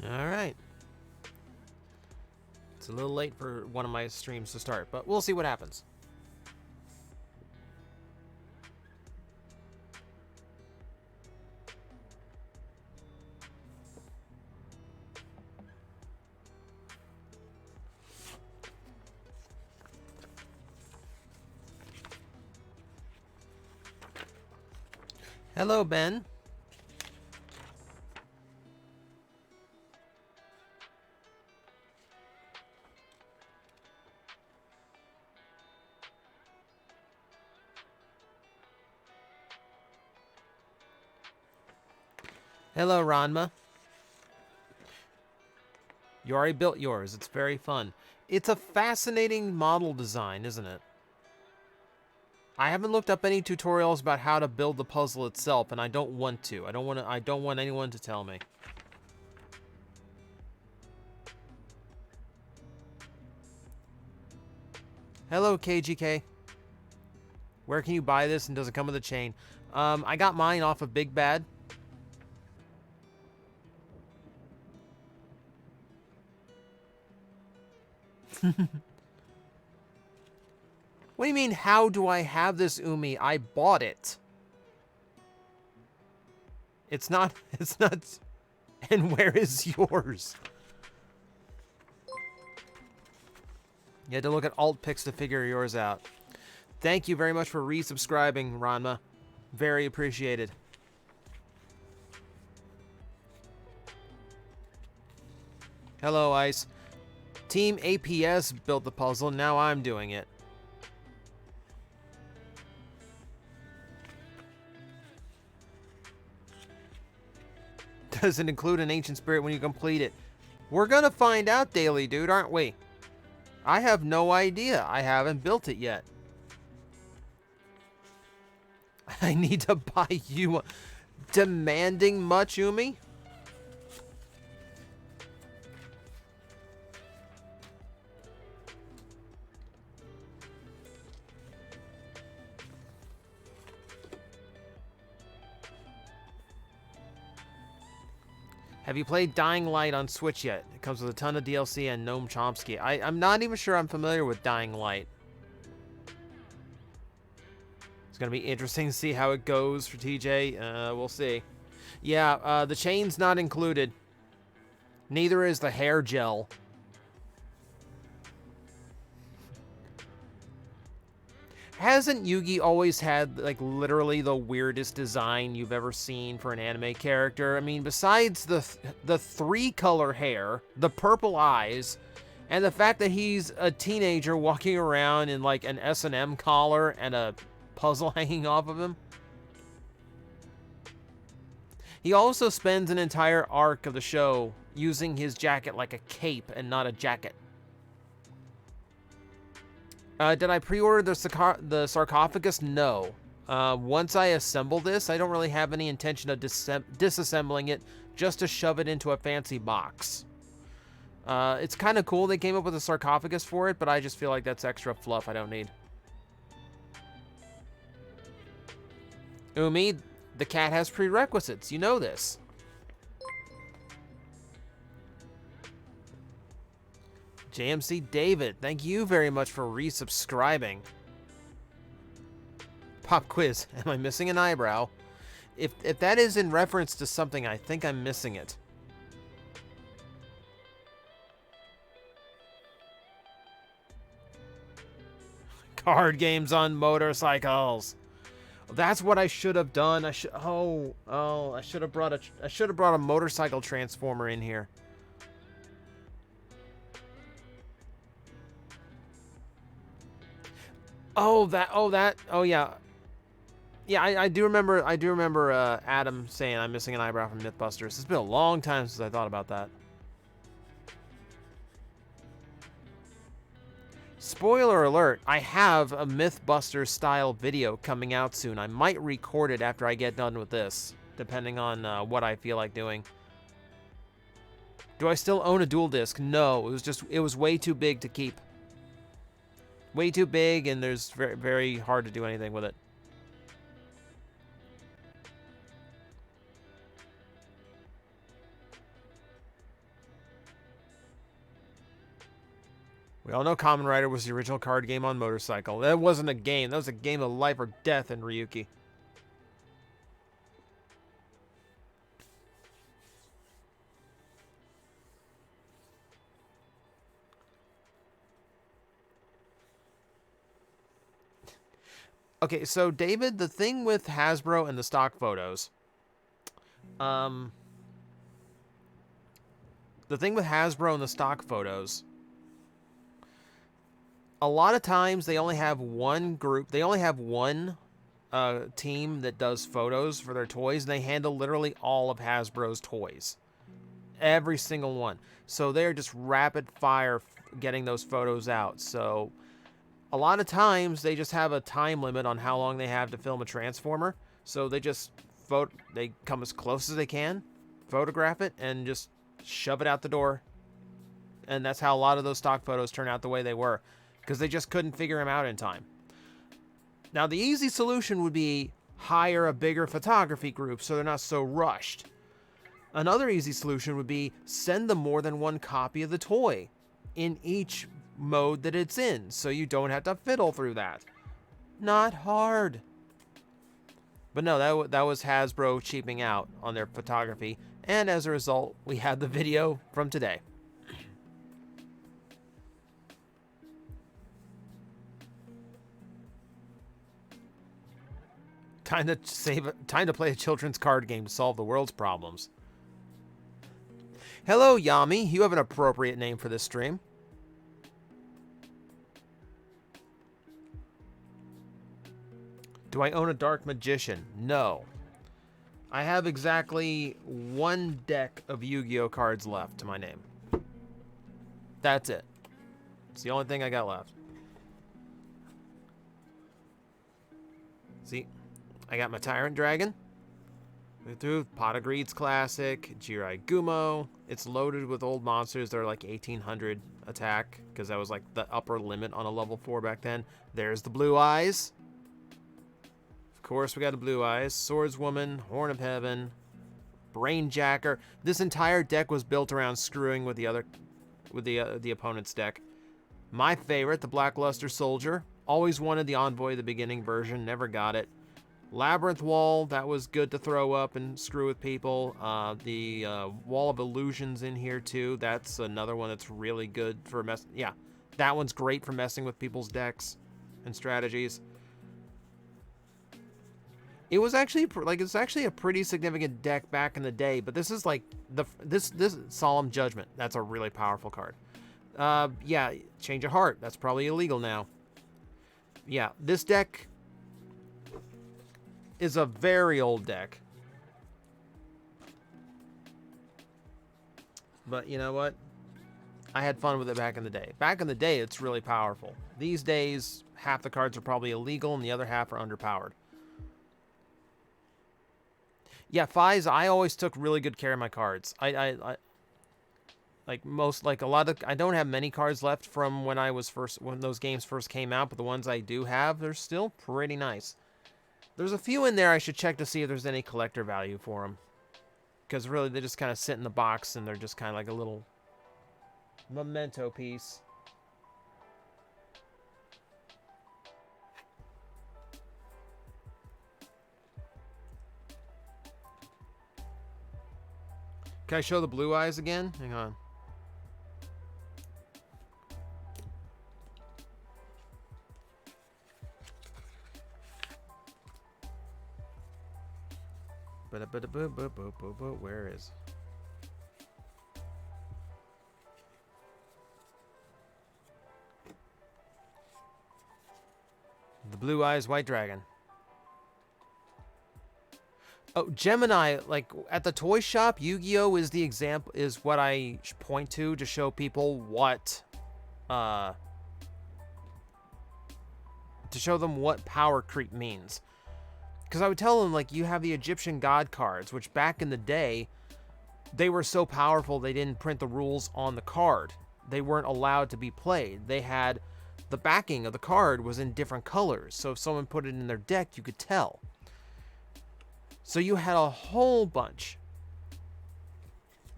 Alright. It's a little late for one of my streams to start, but we'll see what happens. Hello, Ben. Hello, Ranma. You already built yours. It's very fun. It's a fascinating model design, isn't it? I haven't looked up any tutorials about how to build the puzzle itself, and I don't want to. I don't want anyone to tell me. Hello, KGK. Where can you buy this, and does it come with a chain? I got mine off of Big Bad. What do you mean, how do I have this, Umi? I bought it. It's not... And where is yours? You had to look at alt pics to figure yours out. Thank you very much for resubscribing, Ranma. Very appreciated. Hello, Ice. Team APS built the puzzle, now I'm doing it. Does it include an ancient spirit when you complete it? We're gonna find out, Daily Dude, aren't we? I have no idea. I haven't built it yet. I need to buy you. Demanding much, Umi? Have you played Dying Light on Switch yet? It comes with a ton of DLC and Noam Chomsky. I'm not even sure I'm familiar with Dying Light. It's going to be interesting to see how it goes for TJ. We'll see. Yeah, the chain's not included. Neither is the hair gel. Hasn't Yugi always had, like, literally the weirdest design you've ever seen for an anime character? I mean, besides the three-color hair, the purple eyes, and the fact that he's a teenager walking around in, like, an S&M collar and a puzzle hanging off of him. He also spends an entire arc of the show using his jacket like a cape and not a jacket. Did I pre-order the sarcophagus? No. Once I assemble this, I don't really have any intention of disassembling it just to shove it into a fancy box. It's kind of cool they came up with a sarcophagus for it, but I just feel like that's extra fluff I don't need. Umi, the cat has prerequisites. You know this. JMC David, thank you very much for resubscribing. Pop quiz, am I missing an eyebrow? If that is in reference to something, I think I'm missing it. Card games on motorcycles. That's what I should have done. I should I should have brought a motorcycle transformer in here. Oh yeah. Yeah, I do remember Adam saying I'm missing an eyebrow from Mythbusters. It's been a long time since I thought about that. Spoiler alert, I have a Mythbusters style video coming out soon. I might record it after I get done with this, depending on what I feel like doing. Do I still own a dual disc? No, it was way too big to keep. Way too big, and there's very, very hard to do anything with it. We all know Kamen Rider was the original card game on motorcycle. That wasn't a game. That was a game of life or death in Ryuki. Okay, so David, the thing with Hasbro and the stock photos, the thing with Hasbro and the stock photos, a lot of times they only have one group, they only have one team that does photos for their toys, and they handle literally all of Hasbro's toys. Every single one. So they're just rapid fire getting those photos out. So a lot of times they just have a time limit on how long they have to film a Transformer. So they just they come as close as they can, photograph it, and just shove it out the door. And that's how a lot of those stock photos turn out the way they were, because they just couldn't figure them out in time. Now, the easy solution would be hire a bigger photography group so they're not so rushed. Another easy solution would be send them more than one copy of the toy in each mode that it's in, so you don't have to fiddle through that. Not hard. But no, that was Hasbro cheaping out on their photography, and as a result, we had the video from today. Time to play a children's card game to solve the world's problems. Hello, Yami. You have an appropriate name for this stream. Do I own a Dark Magician? No. I have exactly one deck of Yu-Gi-Oh cards left to my name. That's it. It's the only thing I got left. See? I got my Tyrant Dragon. Through Pot of Greed's classic, Jirai Gumo. It's loaded with old monsters that are like 1800 attack, because that was like the upper limit on a level 4 back then. There's the Blue Eyes. Of course, we got the Blue Eyes. Swordswoman, Horn of Heaven, Brainjacker. This entire deck was built around screwing with the opponent's deck. My favorite, the Blackluster Soldier. Always wanted the Envoy, the beginning version, never got it. Labyrinth Wall, that was good to throw up and screw with people. The Wall of Illusions in here too. That's another one that's really good for yeah, that one's great for messing with people's decks and strategies. It was actually it's actually a pretty significant deck back in the day, but this is like this Solemn Judgment. That's a really powerful card. Yeah, Change of Heart. That's probably illegal now. Yeah, this deck is a very old deck. But you know what? I had fun with it back in the day. Back in the day, it's really powerful. These days, half the cards are probably illegal and the other half are underpowered. Yeah, Fies, I always took really good care of my cards. I don't have many cards left from when those games first came out, but the ones I do have, they're still pretty nice. There's a few in there I should check to see if there's any collector value for them. Because really, they just kind of sit in the box and they're just kind of like a little memento piece. Can I show the Blue Eyes again? Hang on. Where is? The Blue Eyes White Dragon. Oh, Gemini, like at the toy shop, Yu-Gi-Oh is the example, is what I point to show people what, to show them what power creep means. Because I would tell them, like, you have the Egyptian god cards, which back in the day, they were so powerful they didn't print the rules on the card. They weren't allowed to be played. They had, the backing of the card was in different colors, so if someone put it in their deck, you could tell. So you had a whole bunch.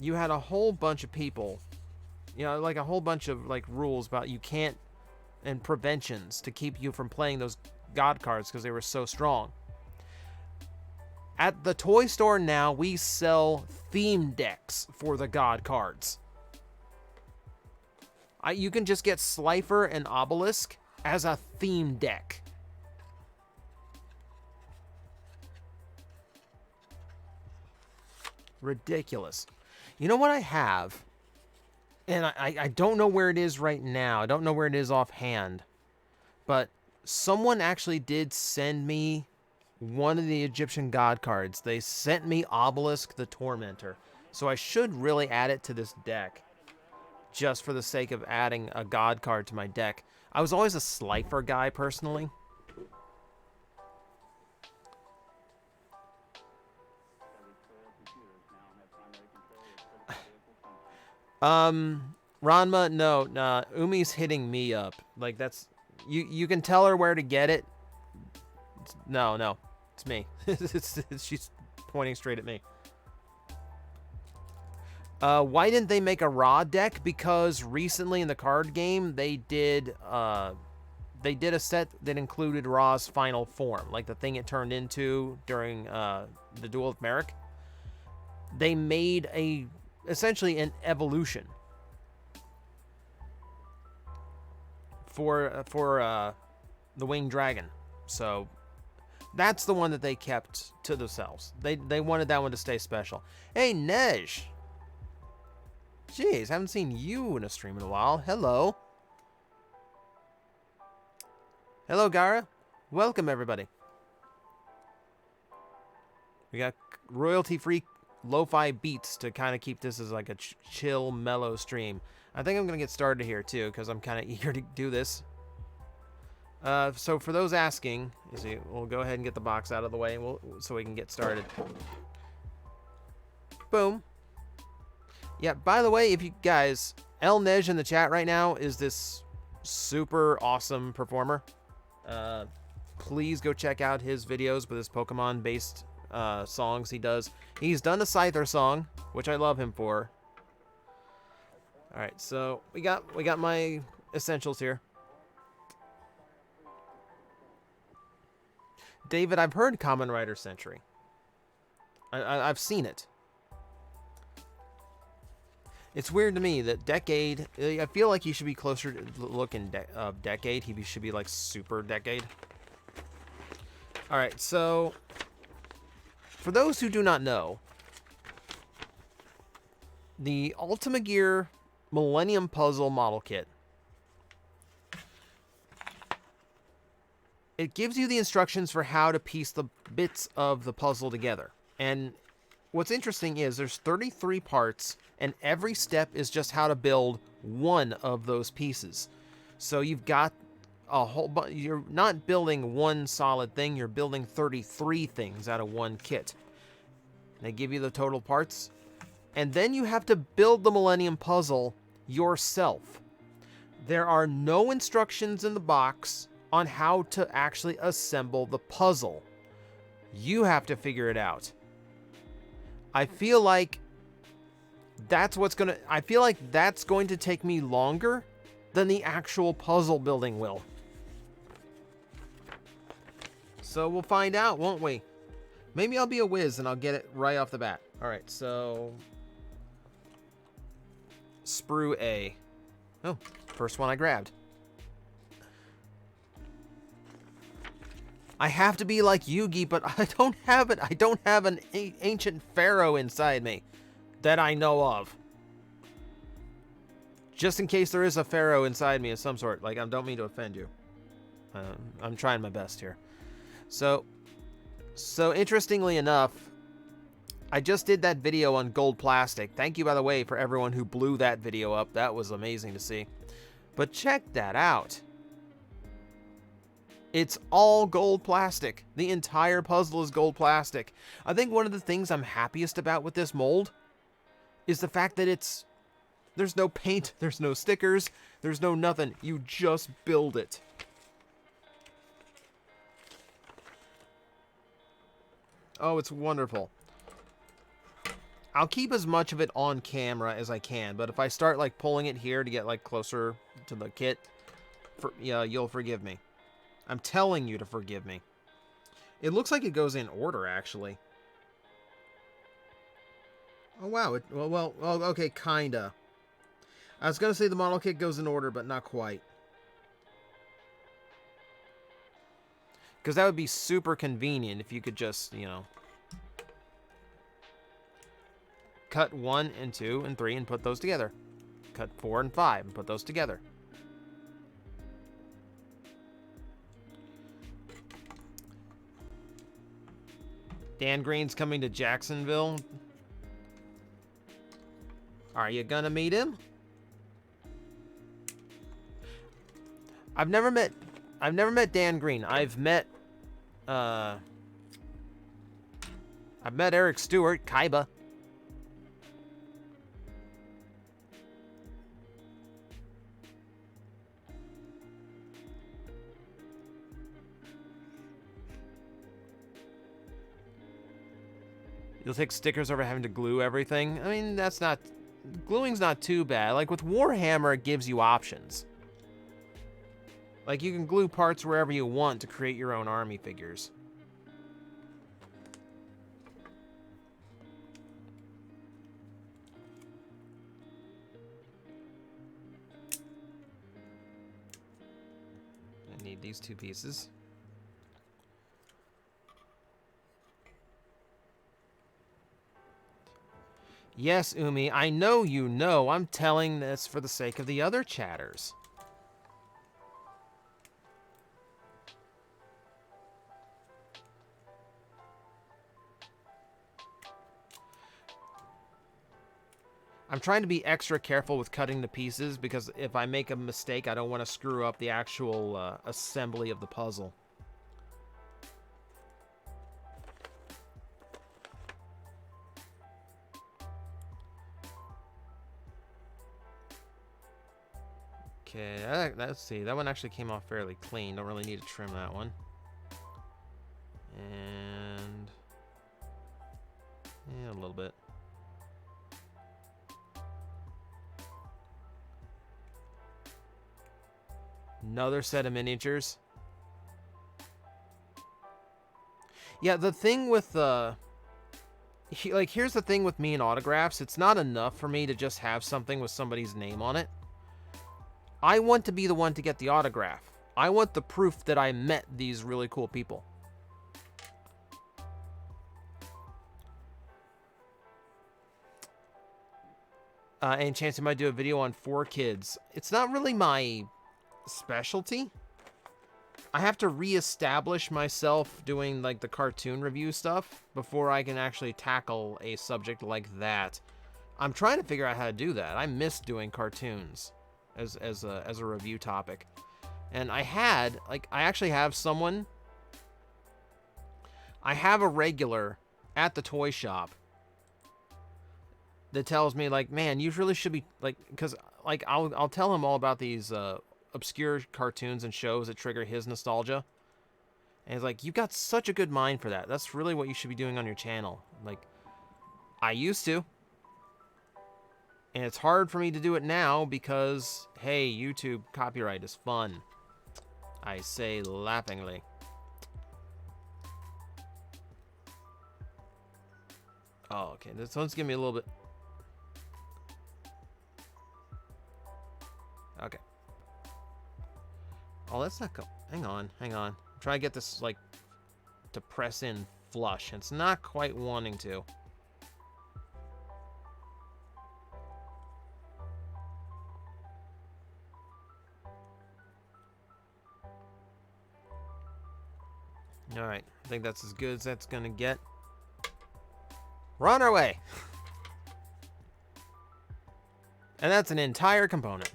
You had a whole bunch of people, You know, like a whole bunch of like rules about you can't, and preventions to keep you from playing those god cards because they were so strong. At the toy store now, we sell theme decks for the god cards. You can just get Slifer and Obelisk as a theme deck. Ridiculous. You know what I have? And I don't know where it is right now. I don't know where it is offhand. But someone actually did send me one of the Egyptian god cards. They sent me Obelisk the Tormentor. So I should really add it to this deck. Just for the sake of adding a god card to my deck. I was always a Slifer guy, personally. Ranma, no, nah, Umi's hitting me up. Like, that's... You can tell her where to get it. No, it's me. She's pointing straight at me. Why didn't they make a Ra deck? Because recently in the card game, they did a set that included Ra's final form, like the thing it turned into during the Duel with Merrick. They made essentially an evolution for the Winged Dragon. So that's the one that they kept to themselves. They wanted that one to stay special. Hey, Nej. Jeez, haven't seen you in a stream in a while. Hello. Hello, Gara. Welcome, everybody. We got royalty-free lo-fi beats to kind of keep this as like a chill, mellow stream. I think I'm going to get started here, too, because I'm kind of eager to do this. So for those asking, you see, we'll go ahead and get the box out of the way so we can get started. Boom. Yeah, by the way, if you guys, El Nej in the chat right now is this super awesome performer. Please go check out his videos with his Pokemon-based songs he does. He's done a Scyther song, which I love him for. All right, so we got my essentials here. David, I've heard Kamen Rider Century. I've seen it. It's weird to me that Decade, I feel like he should be closer to the look in Decade. He should be like Super Decade. Alright, so for those who do not know, the Ultima Gear Millennium Puzzle Model Kit, it gives you the instructions for how to piece the bits of the puzzle together. And what's interesting is there's 33 parts, and every step is just how to build one of those pieces. So you've got a whole bunch. You're not building one solid thing, you're building 33 things out of one kit. They give you the total parts, and then you have to build the Millennium Puzzle yourself. There are no instructions in the box on how to actually assemble the puzzle. You have to figure it out. I feel like that's going to take me longer than the actual puzzle building will. So we'll find out, won't we? Maybe I'll be a whiz and I'll get it right off the bat. All right, so Sprue A. Oh, first one I grabbed. I have to be like Yugi, but I don't have it. I don't have an ancient pharaoh inside me that I know of. Just in case there is a pharaoh inside me of some sort. Like, I don't mean to offend you. I'm trying my best here. So interestingly enough, I just did that video on gold plastic. Thank you, by the way, for everyone who blew that video up. That was amazing to see. But check that out. It's all gold plastic. The entire puzzle is gold plastic. I think one of the things I'm happiest about with this mold is the fact that there's no paint, there's no stickers, there's no nothing. You just build it. Oh, it's wonderful. I'll keep as much of it on camera as I can, but if I start like pulling it here to get like closer to the kit, yeah, you'll forgive me. I'm telling you to forgive me. It looks like it goes in order, actually. Oh, wow. Well, okay, kinda. I was gonna say the model kit goes in order, but not quite. Because that would be super convenient if you could just, you know, cut 1 and 2 and 3 and put those together. Cut 4 and 5 and put those together. Dan Green's coming to Jacksonville. Are you gonna meet him? I've never met Dan Green. I've met Eric Stewart, Kaiba. You'll take stickers over having to glue everything. I mean, gluing's not too bad. Like with Warhammer, it gives you options. Like you can glue parts wherever you want to create your own army figures. I need these 2 pieces. Yes, Umi, I know you know. I'm telling this for the sake of the other chatters. I'm trying to be extra careful with cutting the pieces because if I make a mistake, I don't want to screw up the actual assembly of the puzzle. Okay, let's see. That one actually came off fairly clean. Don't really need to trim that one. And yeah, a little bit. Another set of miniatures. Yeah, the thing with here's the thing with me and autographs. It's not enough for me to just have something with somebody's name on it. I want to be the one to get the autograph. I want the proof that I met these really cool people. Any chance I might do a video on 4Kids? It's not really my specialty. I have to reestablish myself doing like the cartoon review stuff before I can actually tackle a subject like that. I'm trying to figure out how to do that. I miss doing cartoons as a review topic. And I actually have someone. I have a regular at the toy shop that tells me like, man, you really should be like, because like I'll tell him all about these obscure cartoons and shows that trigger his nostalgia. And he's like, you've got such a good mind for that. That's really what you should be doing on your channel. Like, I used to. And it's hard for me to do it now because, hey, YouTube copyright is fun. I say laughingly. Oh, okay. This one's giving me a little bit. Okay. Oh, let's not go. Hang on. I'm trying to get this, like, to press in flush. It's not quite wanting to. Alright, I think that's as good as that's gonna get. We're on our way! And that's an entire component.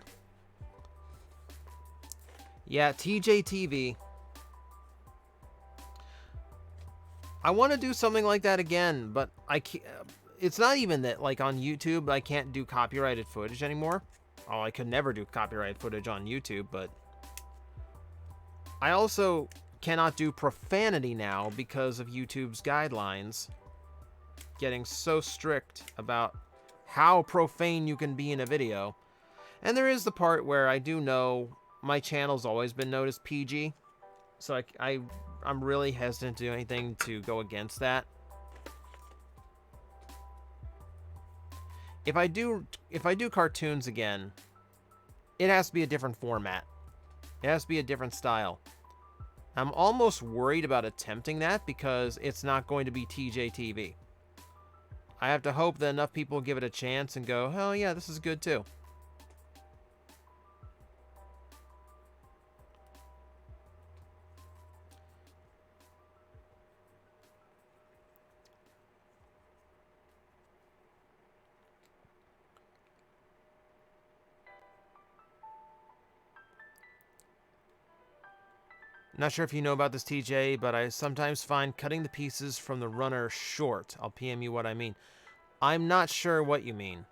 Yeah, TJTV. I want to do something like that again, but I can't. It's not even that, like, on YouTube, I can't do copyrighted footage anymore. Oh, I could never do copyrighted footage on YouTube, but I also cannot do profanity now because of YouTube's guidelines. getting so strict about how profane you can be in a video. And there is the part where I do know my channel's always been noticed PG. So I'm really hesitant to do anything to go against that. If I do cartoons again, it has to be a different format. It has to be a different style. I'm almost worried about attempting that because it's not going to be TJTV. I have to hope that enough people give it a chance and go, "Oh yeah, this is good too." Not sure if you know about this, TJ, but I sometimes find cutting the pieces from the runner short. I'll PM you what I mean. I'm not sure what you mean.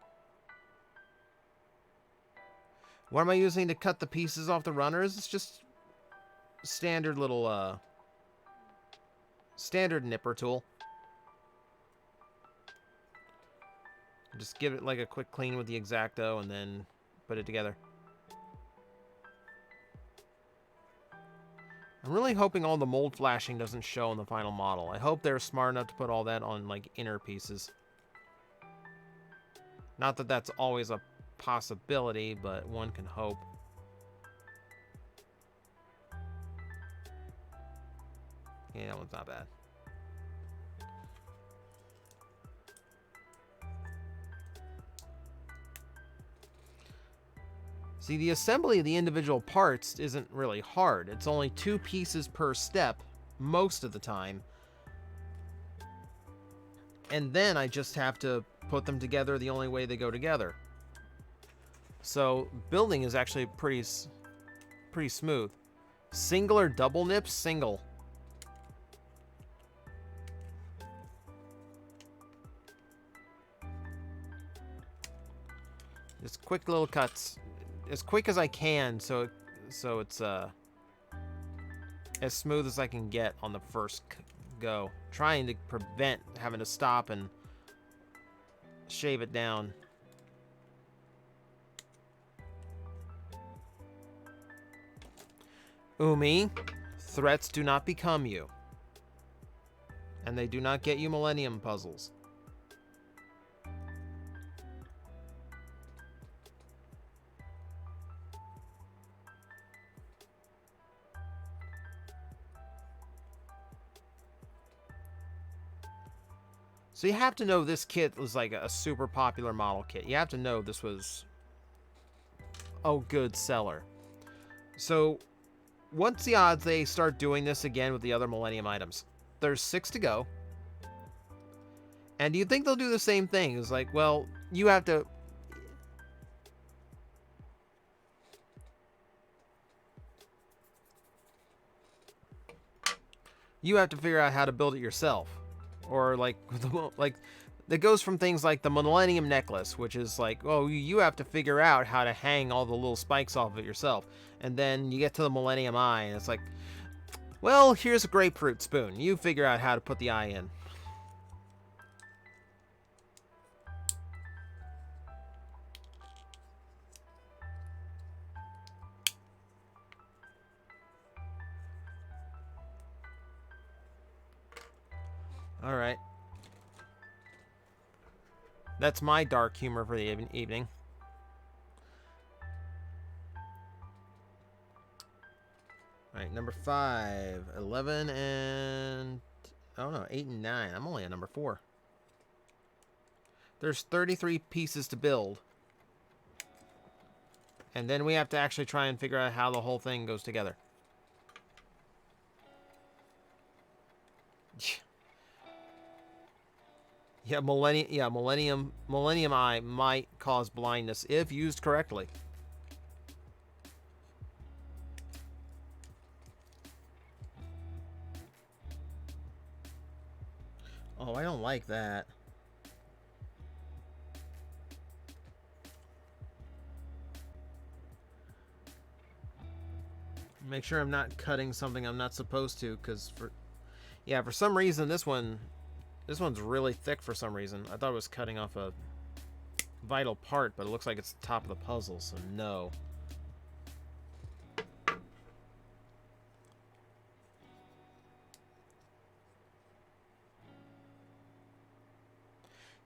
What am I using to cut the pieces off the runners? It's just standard little, standard nipper tool. Just give it like a quick clean with the X-Acto and then put it together. I'm really hoping all the mold flashing doesn't show in the final model. I hope they're smart enough to put all that on, like, inner pieces. Not that that's always a possibility, but one can hope. Yeah, that one's not bad. See, the assembly of the individual parts isn't really hard. It's only 2 pieces per step most of the time. And then I just have to put them together the only way they go together. So building is actually pretty smooth. Single or double nips? Single. Just quick little cuts. As quick as I can, so it's as smooth as I can get on the first go. Trying to prevent having to stop and shave it down. Umi, threats do not become you. And they do not get you Millennium puzzles. So you have to know this kit was like a super popular model kit. You have to know this was a good seller. So what's the odds they start doing this again with the other Millennium items? There's 6 to go. And do you think they'll do the same thing? It's like, well, you have to... You have to figure out how to build it yourself. Or like that goes from things like the Millennium necklace, which is like, oh, you have to figure out how to hang all the little spikes off of it yourself. And then you get to the Millennium eye, and it's like, well, here's a grapefruit spoon. You figure out how to put the eye in. All right. That's my dark humor for the evening. All right, number 5, 11, and... oh no, 8 and 9. I'm only at number 4. There's 33 pieces to build. And then we have to actually try and figure out how the whole thing goes together. Yeah, Millennium Eye might cause blindness if used correctly. Oh, I don't like that. Make sure I'm not cutting something I'm not supposed to, because for some reason this one This one's really thick for some reason. I thought it was cutting off a vital part, but it looks like it's the top of the puzzle, so no.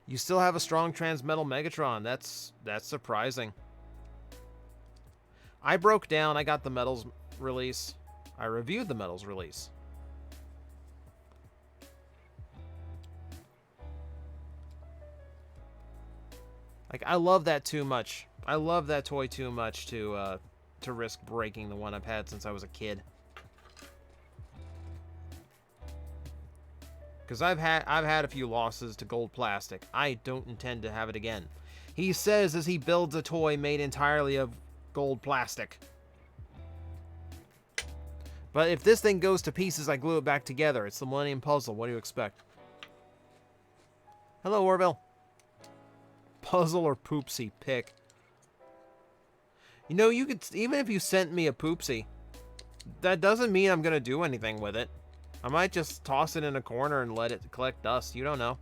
You still have a strong transmetal Megatron. That's surprising. I broke down. I got the metals release. I reviewed the metals release. Like, I love that too much. I love that toy too much to risk breaking the one I've had since I was a kid. Because I've had a few losses to gold plastic. I don't intend to have it again. He says as he builds a toy made entirely of gold plastic. But if this thing goes to pieces, I glue it back together. It's the Millennium puzzle. What do you expect? Hello, Orville. Puzzle or poopsie, pick. You know, you could, even if you sent me a poopsie, that doesn't mean I'm gonna do anything with it. I might just toss it in a corner and let it collect dust. You don't know.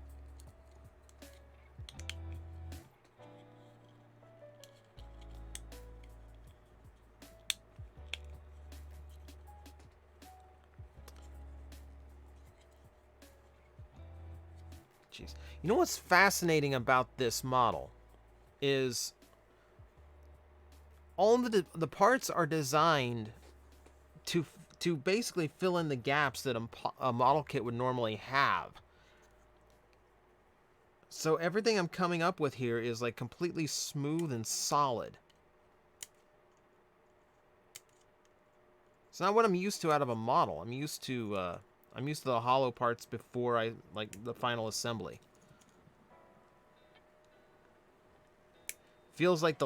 Jeez. You know what's fascinating about this model is all the parts are designed to basically fill in the gaps that a model kit would normally have. So everything I'm coming up with here is like completely smooth and solid. It's not what I'm used to out of a model. I'm used to the hollow parts before the final assembly. It feels like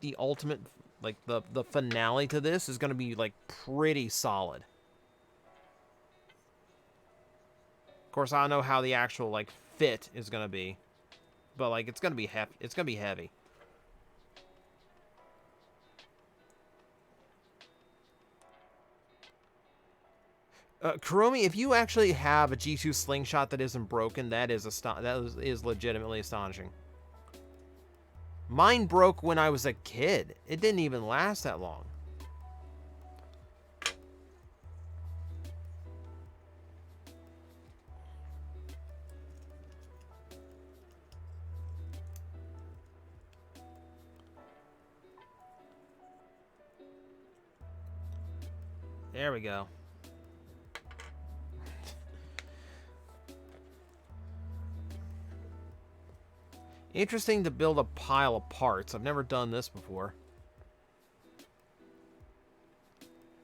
the ultimate, like the finale to this is going to be like pretty solid. Of course, I don't know how the actual like fit is going to be, but like it's going to be heavy. It's going to be heavy. Kuromi, if you actually have a G2 slingshot that isn't broken, that is legitimately astonishing. Mine broke when I was a kid. It didn't even last that long. There we go. Interesting to build a pile of parts. I've never done this before.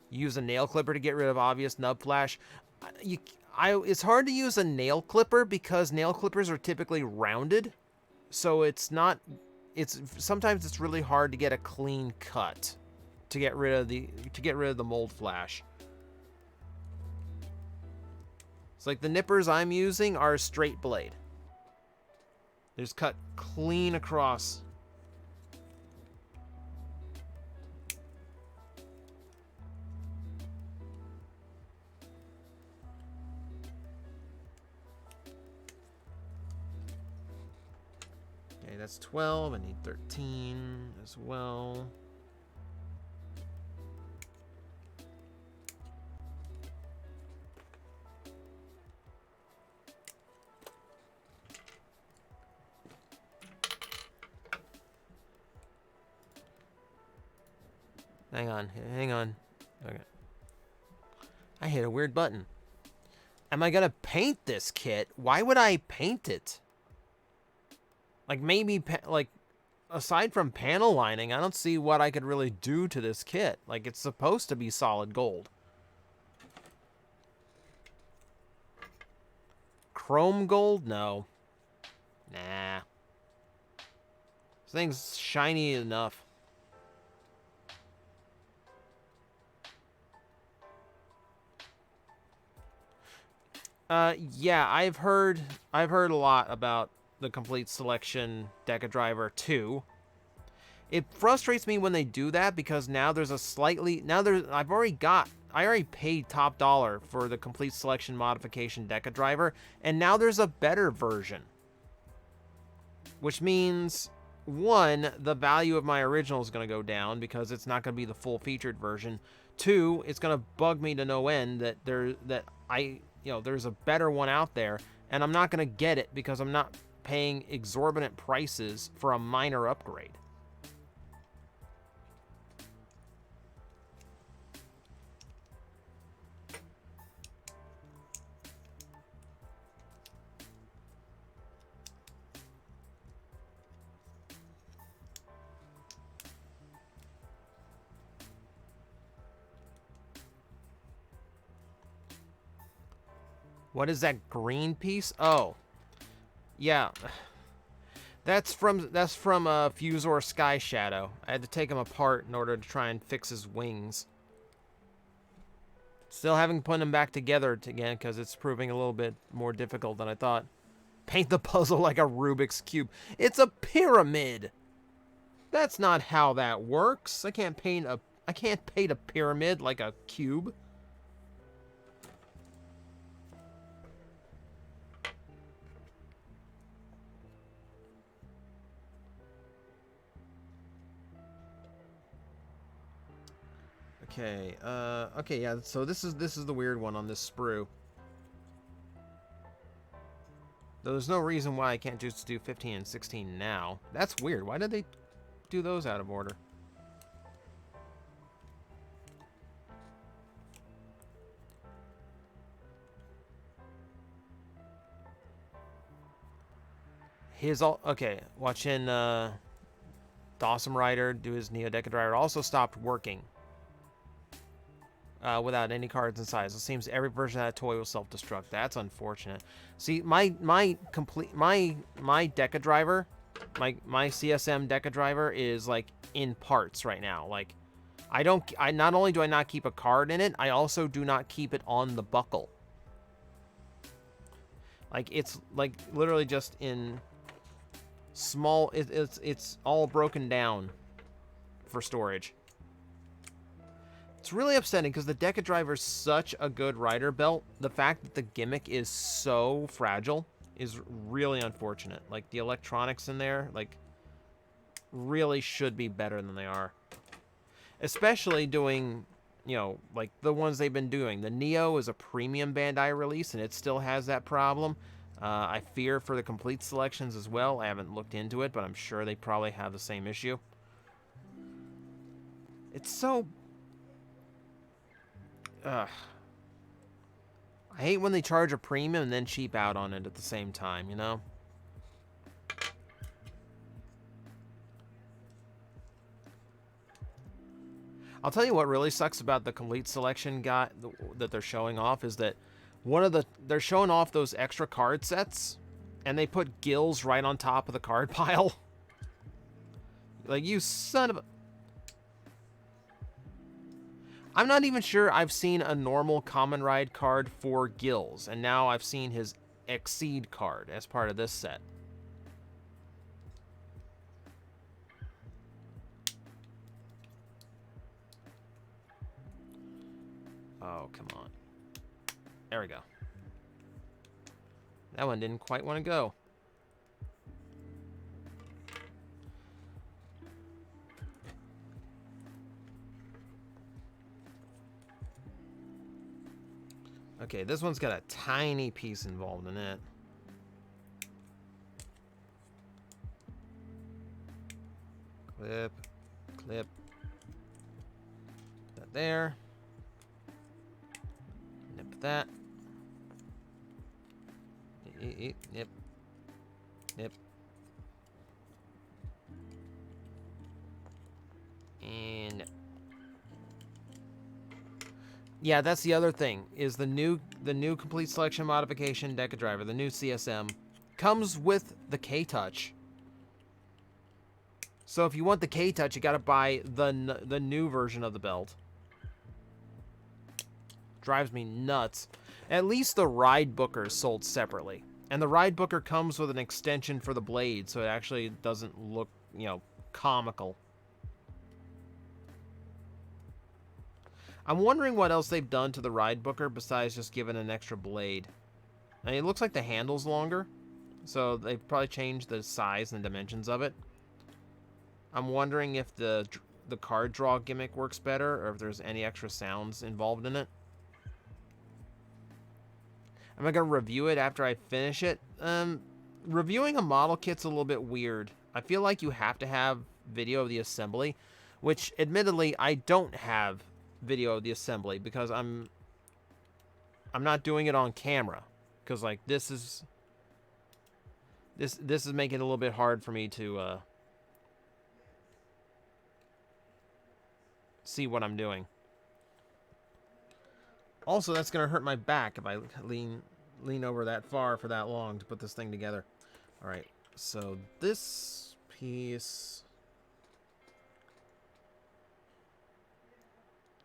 Use a nail clipper to get rid of obvious nub flash. It's hard to use a nail clipper because nail clippers are typically rounded. So sometimes it's really hard to get a clean cut to get rid of the mold flash. It's like the nippers I'm using are a straight blade. They just cut clean across. Okay, that's 12. I need 13 as well. Hang on. Okay. I hit a weird button. Am I gonna paint this kit? Why would I paint it? Like, maybe, like, aside from panel lining, I don't see what I could really do to this kit. Like, it's supposed to be solid gold. Chrome gold? No. Nah. This thing's shiny enough. Yeah, I've heard a lot about the Complete Selection Deca Driver 2. It frustrates me when they do that because now I've already got already paid top dollar for the complete selection modification Deca driver, and now there's a better version. Which means, one, the value of my original is going to go down because it's not going to be the full featured version. Two, it's going to bug me to no end that there's a better one out there, and I'm not going to get it because I'm not paying exorbitant prices for a minor upgrade. What is that green piece? Oh, yeah. That's from Fusor Sky Shadow. I had to take him apart in order to try and fix his wings. Still haven't put them back together again because it's proving a little bit more difficult than I thought. Paint the puzzle like a Rubik's Cube. It's a pyramid. That's not how that works. I can't paint a pyramid like a cube. Okay, okay, yeah, so this is the weird one on this sprue. There's no reason why I can't just do 15 and 16 now. That's weird. Why did they do those out of order? Okay, watching Dawson Rider do his Neo Deca driver also stopped working. Without any cards inside. So it seems every version of that toy will self-destruct. That's unfortunate. See, my Deca driver, my CSM Deca driver is like in parts right now. Like, I not only do I not keep a card in it, I also do not keep it on the buckle. Like, it's like literally just in small. It's all broken down for storage. It's really upsetting because the Deca driver is such a good rider belt. The fact that the gimmick is so fragile is really unfortunate. Like, the electronics in there, like, really should be better than they are. Especially doing, you know, like the ones they've been doing. The Neo is a premium Bandai release, and it still has that problem. I fear for the complete selections as well. I haven't looked into it, but I'm sure they probably have the same issue. It's so... I hate when they charge a premium and then cheap out on it at the same time, you know? I'll tell you what really sucks about the complete selection that they're showing off is that they're showing off those extra card sets and they put gills right on top of the card pile. Like, you son of a... I'm not even sure I've seen a normal Common Ride card for Gills, and now I've seen his Exceed card as part of this set. Oh, come on. There we go. That one didn't quite want to go. Okay, this one's got a tiny piece involved in it. Clip, clip. That there. Nip that. Nip. Nip. And nip. Yeah, that's the other thing, is the new complete selection modification Deca driver, the new CSM, comes with the K-Touch. So if you want the K-Touch, you gotta buy the new version of the belt. Drives me nuts. At least the Ride Booker is sold separately. And the Ride Booker comes with an extension for the blade, so it actually doesn't look, you know, comical. I'm wondering what else they've done to the ride booker besides just giving an extra blade. I mean, it looks like the handle's longer, so they've probably changed the size and dimensions of it. I'm wondering if the card draw gimmick works better, or if there's any extra sounds involved in it. Am I going to review it after I finish it? Reviewing a model kit's a little bit weird. I feel like you have to have video of the assembly, which admittedly I don't have video of the assembly because I'm not doing it on camera, because like this is making it a little bit hard for me to see what I'm doing. Also, that's gonna hurt my back if I lean over that far for that long to put this thing together. All right, so this piece.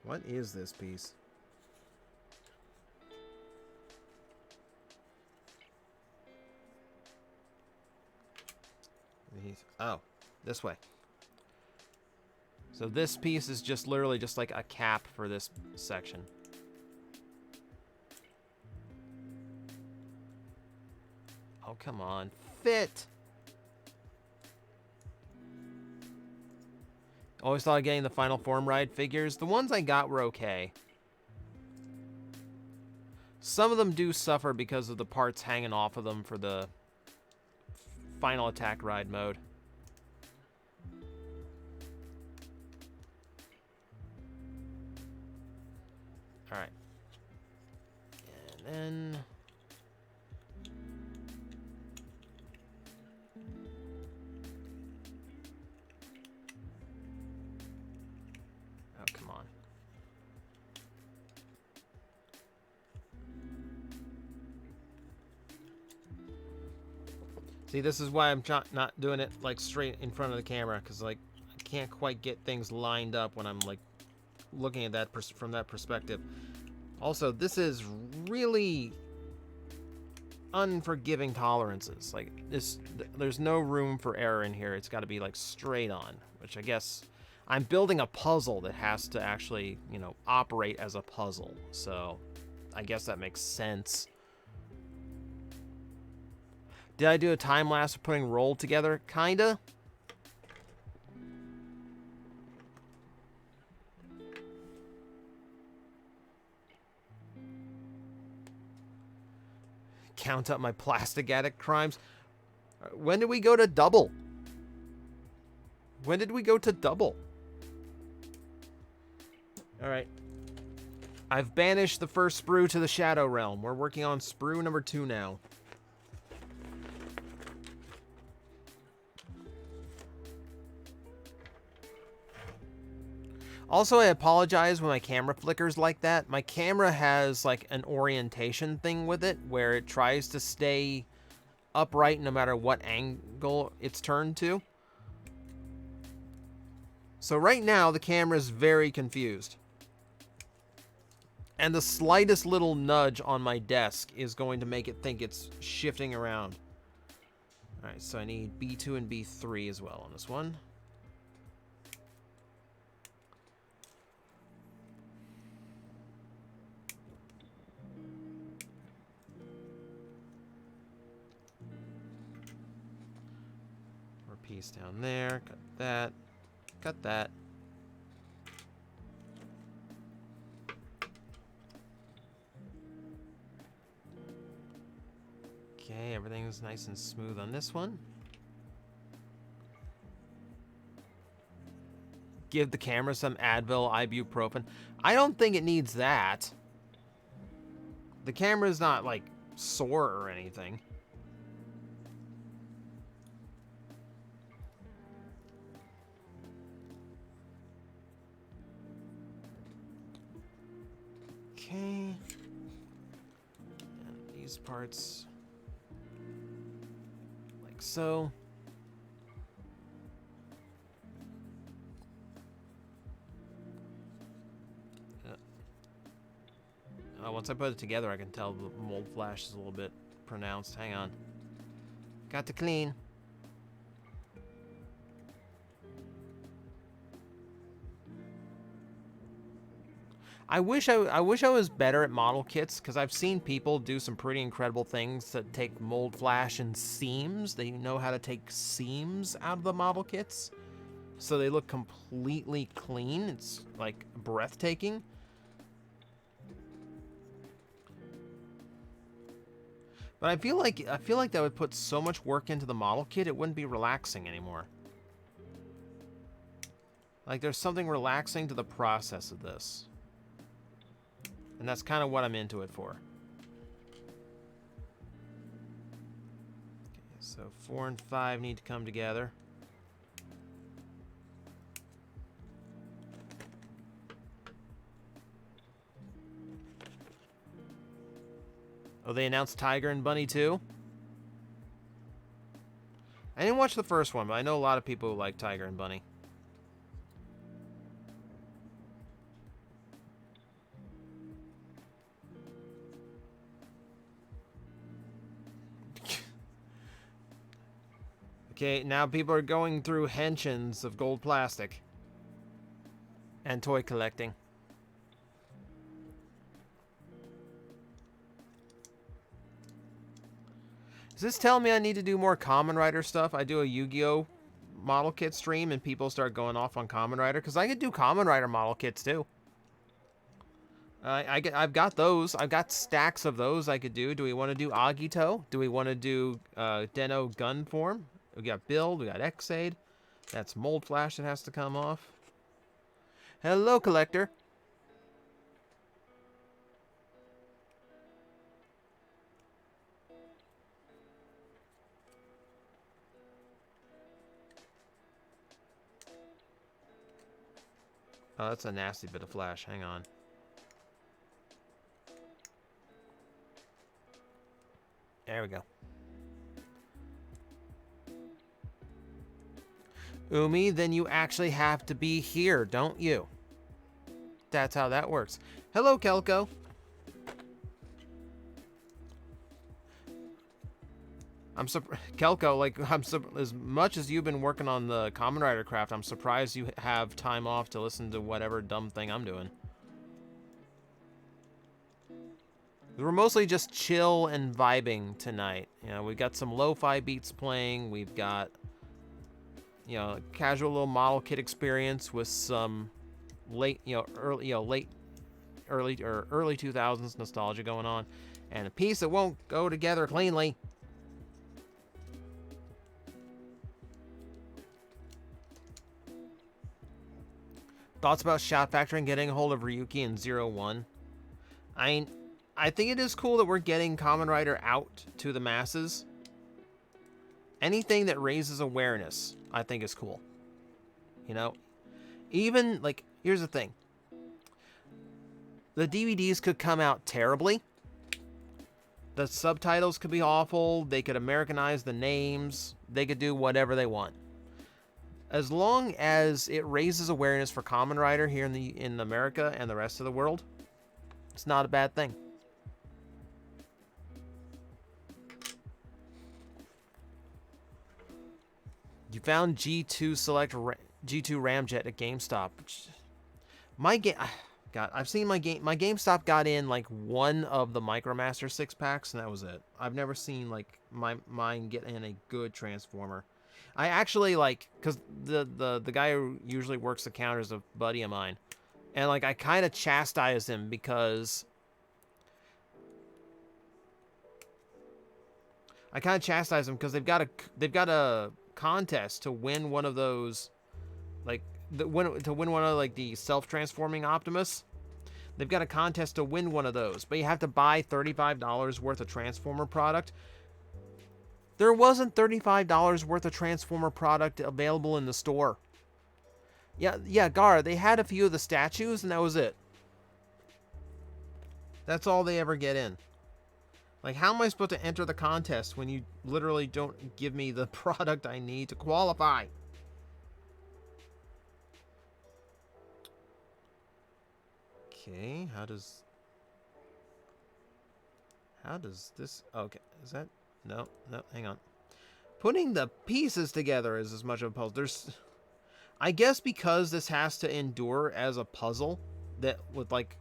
What is this piece? Oh, this way. So this piece is just literally just like a cap for this section. Oh, come on. Fit! Always thought of getting the Final Form ride figures. The ones I got were okay. Some of them do suffer because of the parts hanging off of them for the final attack ride mode. Alright. And then... oh, come on. See, this is why I'm not doing it like straight in front of the camera, because like I can't quite get things lined up when I'm like looking at that from that perspective. Also, this is really unforgiving tolerances. Like this, there's no room for error in here. It's got to be like straight on, which I guess I'm building a puzzle that has to actually, you know, operate as a puzzle. So I guess that makes sense. Did I do a time lapse of putting roll together? Kinda. Count up my plastic addict crimes. When did we go to double? When did we go to double? Alright. I've banished the first sprue to the Shadow Realm. We're working on sprue number 2 now. Also, I apologize when my camera flickers like that. My camera has like an orientation thing with it where it tries to stay upright no matter what angle it's turned to. So right now, the camera is very confused. And the slightest little nudge on my desk is going to make it think it's shifting around. Alright, so I need B2 and B3 as well on this one. Piece down there, cut that, cut that. Okay, everything's nice and smooth on this one. Give the camera some Advil, ibuprofen. I don't think it needs that. The camera's not like sore or anything. Okay, and these parts, like so. Once I put it together, I can tell the mold flash is a little bit pronounced. Hang on. Got to clean. I wish I was better at model kits, because I've seen people do some pretty incredible things to take mold flash and seams. They know how to take seams out of the model kits, so they look completely clean. It's like breathtaking. But I feel like that would put so much work into the model kit, it wouldn't be relaxing anymore. Like, there's something relaxing to the process of this. And that's kind of what I'm into it for. Okay, so 4 and 5 need to come together. Oh, they announced Tiger and Bunny too? I didn't watch the first one, but I know a lot of people who like Tiger and Bunny. Okay, now people are going through henshins of gold plastic. And toy collecting. Does this tell me I need to do more Kamen Rider stuff? I do a Yu-Gi-Oh! Model kit stream and people start going off on Kamen Rider, because I could do Kamen Rider model kits too. I've got those. I've got stacks of those I could do. Do we want to do Agito? Do we want to do Den-O gun form? We got Build, we got X-Aid. That's Mold Flash that has to come off. Hello, Collector. Oh, that's a nasty bit of flash. Hang on. There we go. Umi, then you actually have to be here, don't you? That's how that works. Hello, Kelko. Kelko, like, as much as you've been working on the Kamen Rider craft, I'm surprised you have time off to listen to whatever dumb thing I'm doing. We're mostly just chill and vibing tonight. You know, we've got some lo-fi beats playing. We've got, you know, casual little model kit experience with some early 2000s nostalgia going on, and a piece that won't go together cleanly. Thoughts about Shout Factory and getting a hold of Ryuki and 01? I think it is cool that we're getting Kamen Rider out to the masses. Anything that raises awareness, I think, is cool. You know? Even, like, here's the thing. The DVDs could come out terribly. The subtitles could be awful. They could Americanize the names. They could do whatever they want. As long as it raises awareness for Kamen Rider here in America and the rest of the world, it's not a bad thing. You found G2 Select G2 Ramjet at GameStop. God, I've seen my GameStop got in like one of the Micromaster 6-packs, and that was it. I've never seen like mine get in a good Transformer. I actually, like, because the guy who usually works the counter is a buddy of mine, and like I kind of chastise him because they've got a contest to win one of those, like to win one of like the self-transforming Optimus. They've got a contest to win one of those, but you have to buy $35 worth of Transformer product. There wasn't $35 worth of Transformer product available in the store. Yeah, Gar, they had a few of the statues, and that was it. That's all they ever get in. Like, how am I supposed to enter the contest when you literally don't give me the product I need to qualify? Okay, how does this... Okay, is that... No, hang on. Putting the pieces together is as much of a puzzle. I guess because this has to endure as a puzzle, that with like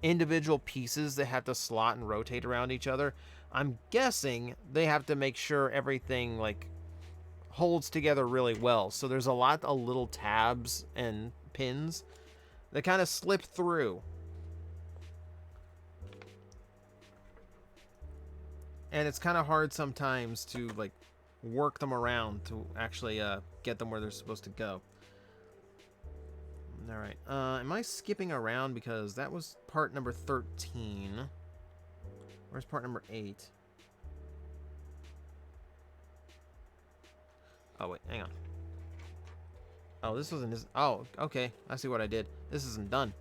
individual pieces that have to slot and rotate around each other. I'm guessing they have to make sure everything like holds together really well. So there's a lot of little tabs and pins that kind of slip through. And it's kind of hard sometimes to like work them around to actually get them where they're supposed to go. All right. Am I skipping around because that was part number 13? Where's part number 8? Oh, wait. Hang on. Oh, this wasn't his... Oh, okay. I see what I did. This isn't done.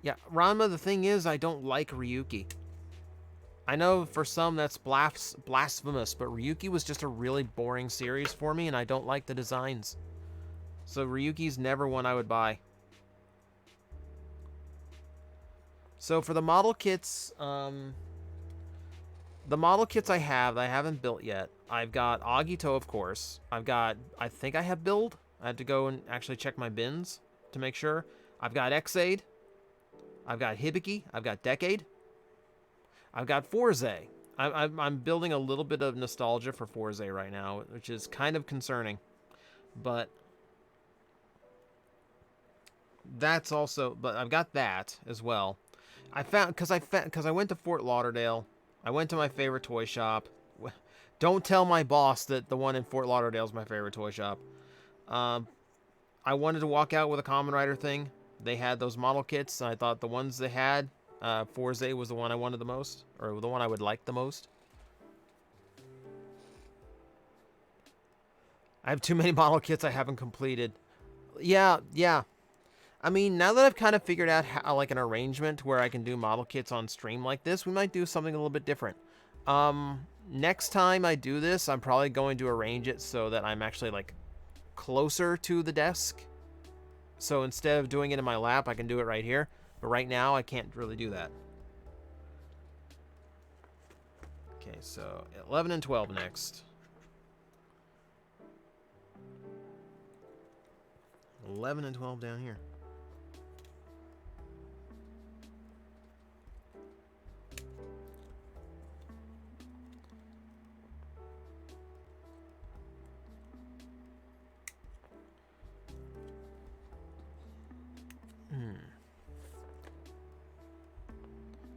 Yeah, Ranma, the thing is, I don't like Ryuki. I know for some that's blasphemous, but Ryuki was just a really boring series for me, and I don't like the designs. So Ryuki's never one I would buy. So for the model kits, I haven't built yet. I've got Agito, of course. I think I have build. I had to go and actually check my bins to make sure. I've got Xaid. I've got Hibiki. I've got Decade. I've got Forze. I'm building a little bit of nostalgia for Forze right now, which is kind of concerning. But that's also... But I've got that as well. Because I went to Fort Lauderdale. I went to my favorite toy shop. Don't tell my boss that the one in Fort Lauderdale is my favorite toy shop. I wanted to walk out with a Kamen Rider thing. They had those model kits, and I thought the ones they had, Forze was the one I wanted the most, or the one I would like the most. I have too many model kits I haven't completed. Yeah. I mean, now that I've kind of figured out how, like an arrangement where I can do model kits on stream like this, we might do something a little bit different. Next time I do this, I'm probably going to arrange it so that I'm actually like closer to the desk. So instead of doing it in my lap, I can do it right here. But right now, I can't really do that. Okay, so 11 and 12 next. 11 and 12 down here.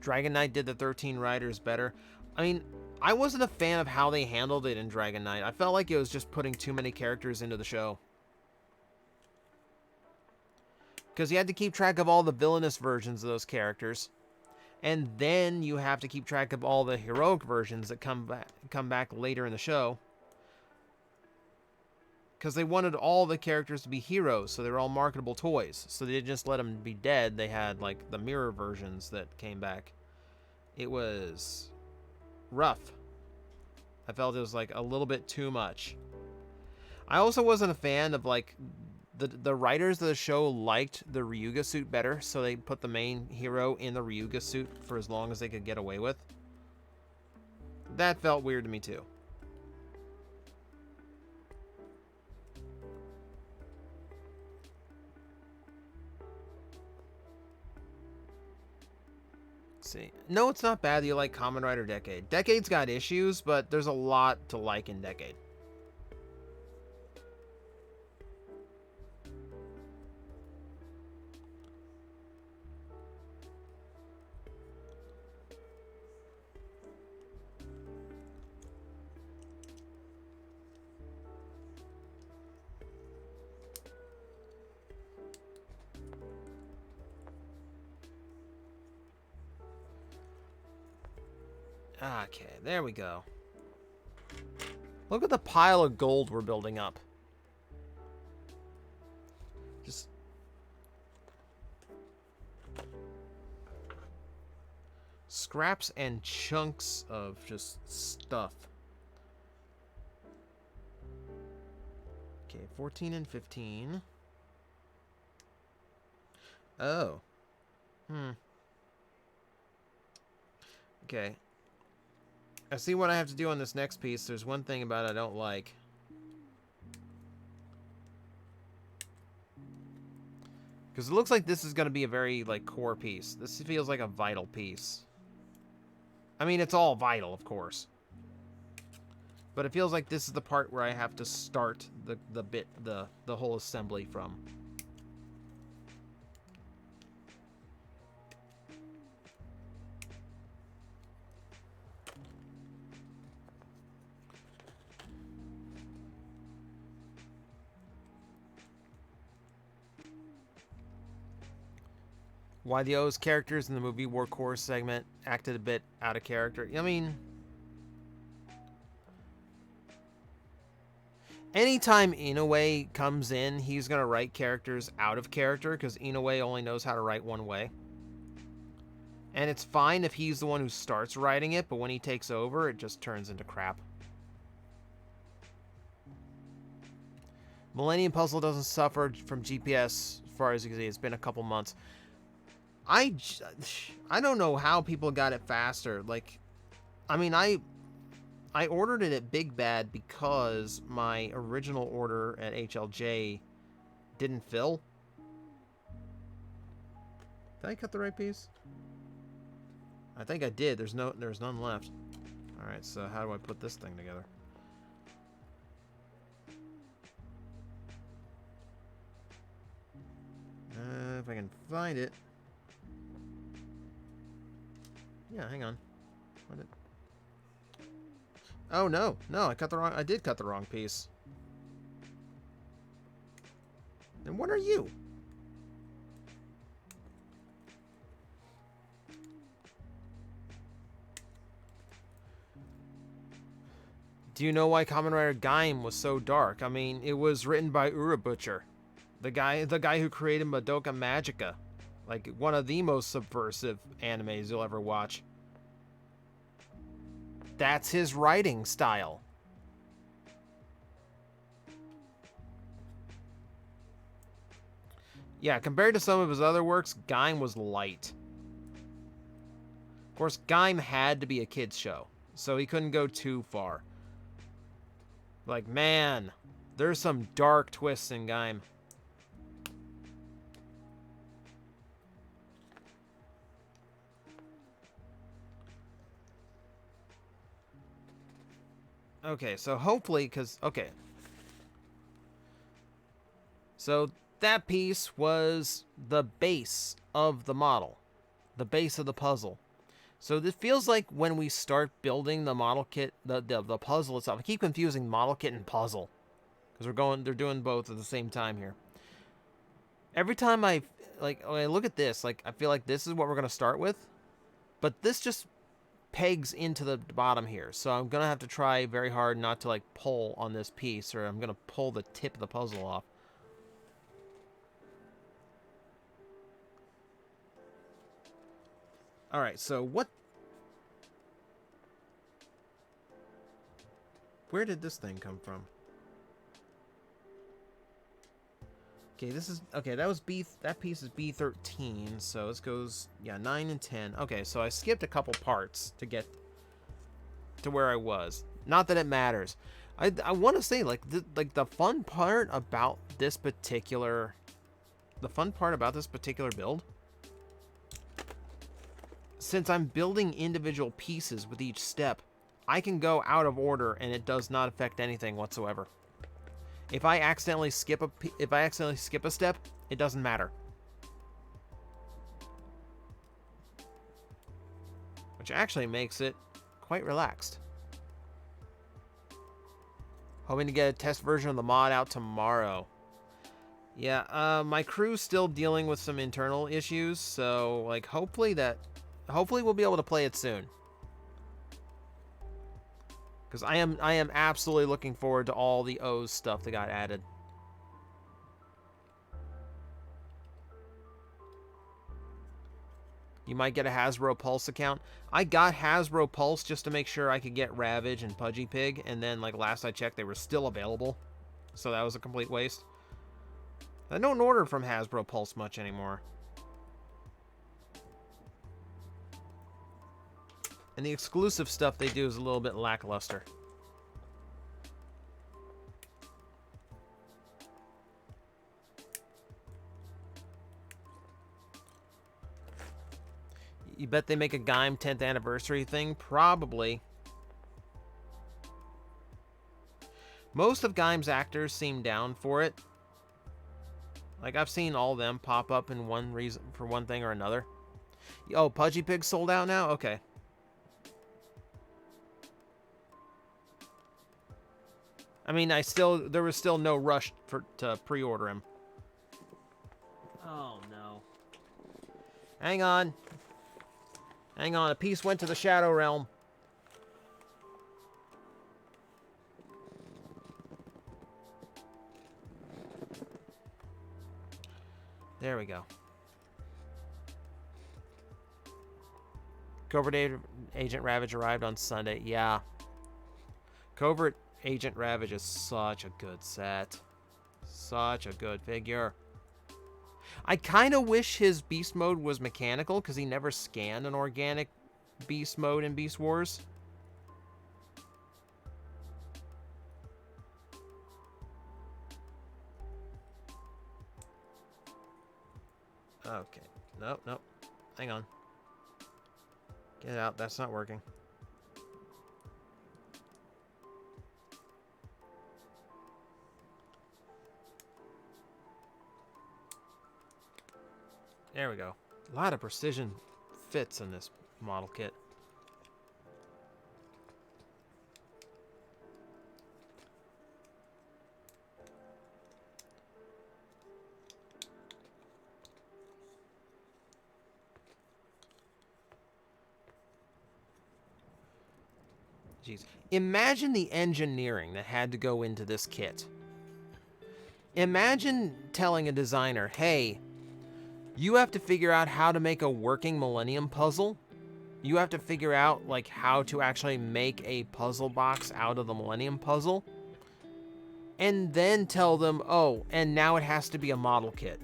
Dragon Knight did the 13 riders better. I mean, I wasn't a fan of how they handled it in Dragon Knight. I felt like it was just putting too many characters into the show. Because you had to keep track of all the villainous versions of those characters. And then you have to keep track of all the heroic versions that come back later in the show. Because they wanted all the characters to be heroes, so they were all marketable toys. So they didn't just let them be dead. They had, like, the mirror versions that came back. It was rough. I felt it was, like, a little bit too much. I also wasn't a fan of, like, the writers of the show liked the Ryuga suit better, so they put the main hero in the Ryuga suit for as long as they could get away with. That felt weird to me, too. See. No, it's not bad that you like Kamen Rider Decade. Decade's got issues, but there's a lot to like in Decade. Okay, there we go. Look at the pile of gold we're building up. Just... scraps and chunks of just stuff. Okay, 14 and 15. Oh. Okay. I see what I have to do on this next piece. There's one thing about it I don't like. Because it looks like this is going to be a very, like, core piece. This feels like a vital piece. I mean, it's all vital, of course. But it feels like this is the part where I have to start the whole assembly from. Why the O's characters in the movie War Core segment acted a bit out of character. I mean, anytime Inoue comes in, he's going to write characters out of character because Inoue only knows how to write one way. And it's fine if he's the one who starts writing it, but when he takes over, it just turns into crap. Millennium Puzzle doesn't suffer from GPS as far as you can see. It's been a couple months. I don't know how people got it faster. Like, I mean, I ordered it at Big Bad because my original order at HLJ didn't fill. Did I cut the right piece? I think I did. There's none left. All right, so how do I put this thing together? If I can find it. Yeah, hang on. Oh no, I did cut the wrong piece. Then what are you? Do you know why Kamen Rider Gaim was so dark? I mean, it was written by Urabutcher, the guy who created Madoka Magica, like one of the most subversive animes you'll ever watch. That's his writing style. Yeah, compared to some of his other works, Gaim was light. Of course, Gaim had to be a kid's show, so he couldn't go too far. Like, man, there's some dark twists in Gaim. Okay, so hopefully, okay. So that piece was the base of the model, the base of the puzzle. So this feels like when we start building the model kit, the puzzle itself. I keep confusing model kit and puzzle because they're doing both at the same time here. Every time when I look at this, like, I feel like this is what we're going to start with, but this just pegs into the bottom here, so I'm gonna have to try very hard not to like pull on this piece, or I'm gonna pull the tip of the puzzle off. All right, so where did this thing come from? Okay, that piece is B13, so this goes, yeah, 9 and 10. Okay, so I skipped a couple parts to get to where I was. Not that it matters. I want to say, like, the fun part about this particular build, since I'm building individual pieces with each step, I can go out of order and it does not affect anything whatsoever. If I accidentally skip a step, it doesn't matter. Which actually makes it quite relaxed. Hoping to get a test version of the mod out tomorrow. Yeah, my crew's still dealing with some internal issues, so like hopefully we'll be able to play it soon. Because I am absolutely looking forward to all the O's stuff that got added. You might get a Hasbro Pulse account. I got Hasbro Pulse just to make sure I could get Ravage and Pudgy Pig, and then like last I checked they were still available. So that was a complete waste. I don't order from Hasbro Pulse much anymore. And the exclusive stuff they do is a little bit lackluster. You bet they make a Gaim 10th anniversary thing? Probably. Most of Gaim's actors seem down for it. Like, I've seen all of them pop up in one reason for one thing or another. Oh, Pudgy Pig sold out now? Okay. I mean, there was still no rush to pre-order him. Oh, no. Hang on. Hang on, a piece went to the Shadow Realm. There we go. Covert Agent Ravage arrived on Sunday. Yeah. Covert Agent Ravage is such a good set. Such a good figure. I kind of wish his beast mode was mechanical, because he never scanned an organic beast mode in Beast Wars. Okay. Nope, nope. Hang on. Get out. That's not working. There we go. A lot of precision fits in this model kit. Jeez. Imagine the engineering that had to go into this kit. Imagine telling a designer, hey, you have to figure out how to make a working Millennium puzzle. You have to figure out, like, how to actually make a puzzle box out of the Millennium puzzle. And then tell them, oh, and now it has to be a model kit.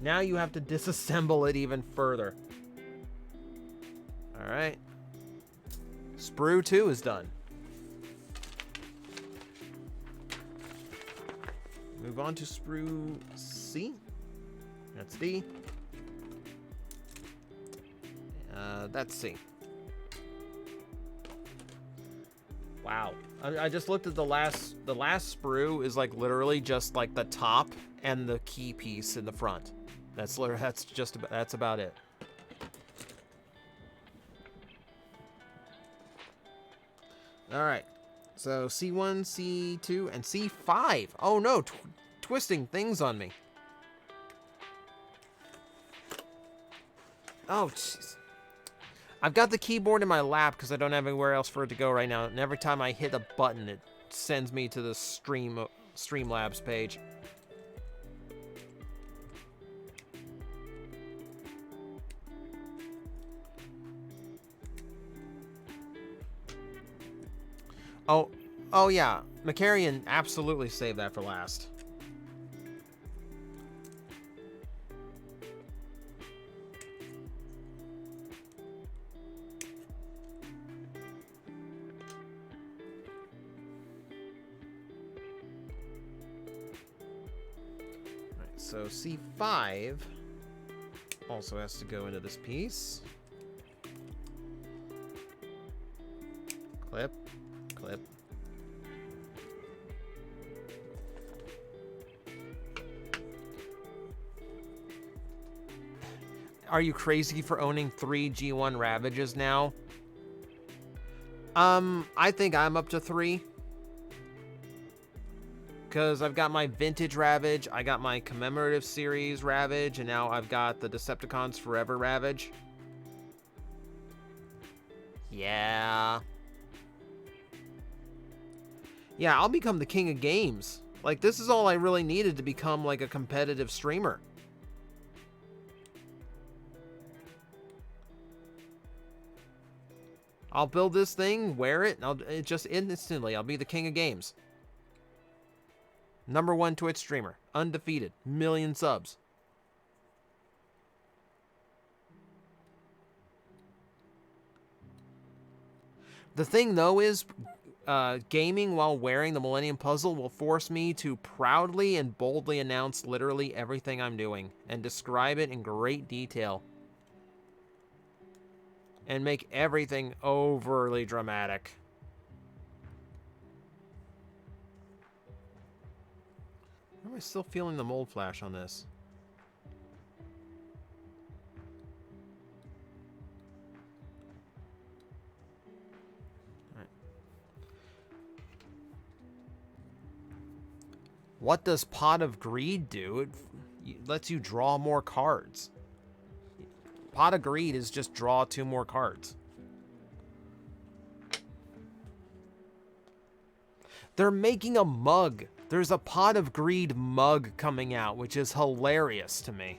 Now you have to disassemble it even further. All right. Sprue 2 is done. Move on to Sprue C. That's D. That's C. Wow. I just looked at the last sprue is like literally just like the top and the key piece in the front. That's about it. All right. So C1, C2, and C5. Oh no, twisting things on me. Oh, jeez. I've got the keyboard in my lap because I don't have anywhere else for it to go right now. And every time I hit a button, it sends me to the Streamlabs page. Oh yeah, Macarian, absolutely save that for last. So C5 also has to go into this piece. Clip, clip. Are you crazy for owning 3 G1 Ravages now? I think I'm up to 3. Because I've got my Vintage Ravage, I got my Commemorative Series Ravage, and now I've got the Decepticons Forever Ravage. Yeah. Yeah, I'll become the king of games. Like, this is all I really needed to become, like, a competitive streamer. I'll build this thing, wear it, and it just instantly, I'll be the king of games. #1 Twitch streamer. Undefeated. 1,000,000 subs. The thing, though, is gaming while wearing the Millennium Puzzle will force me to proudly and boldly announce literally everything I'm doing and describe it in great detail. and make everything overly dramatic. Why am I still feeling the mold flash on this? What does Pot of Greed do? It lets you draw more cards. Pot of Greed is just draw 2 more cards. They're making a mug. There's a Pot of Greed mug coming out, which is hilarious to me.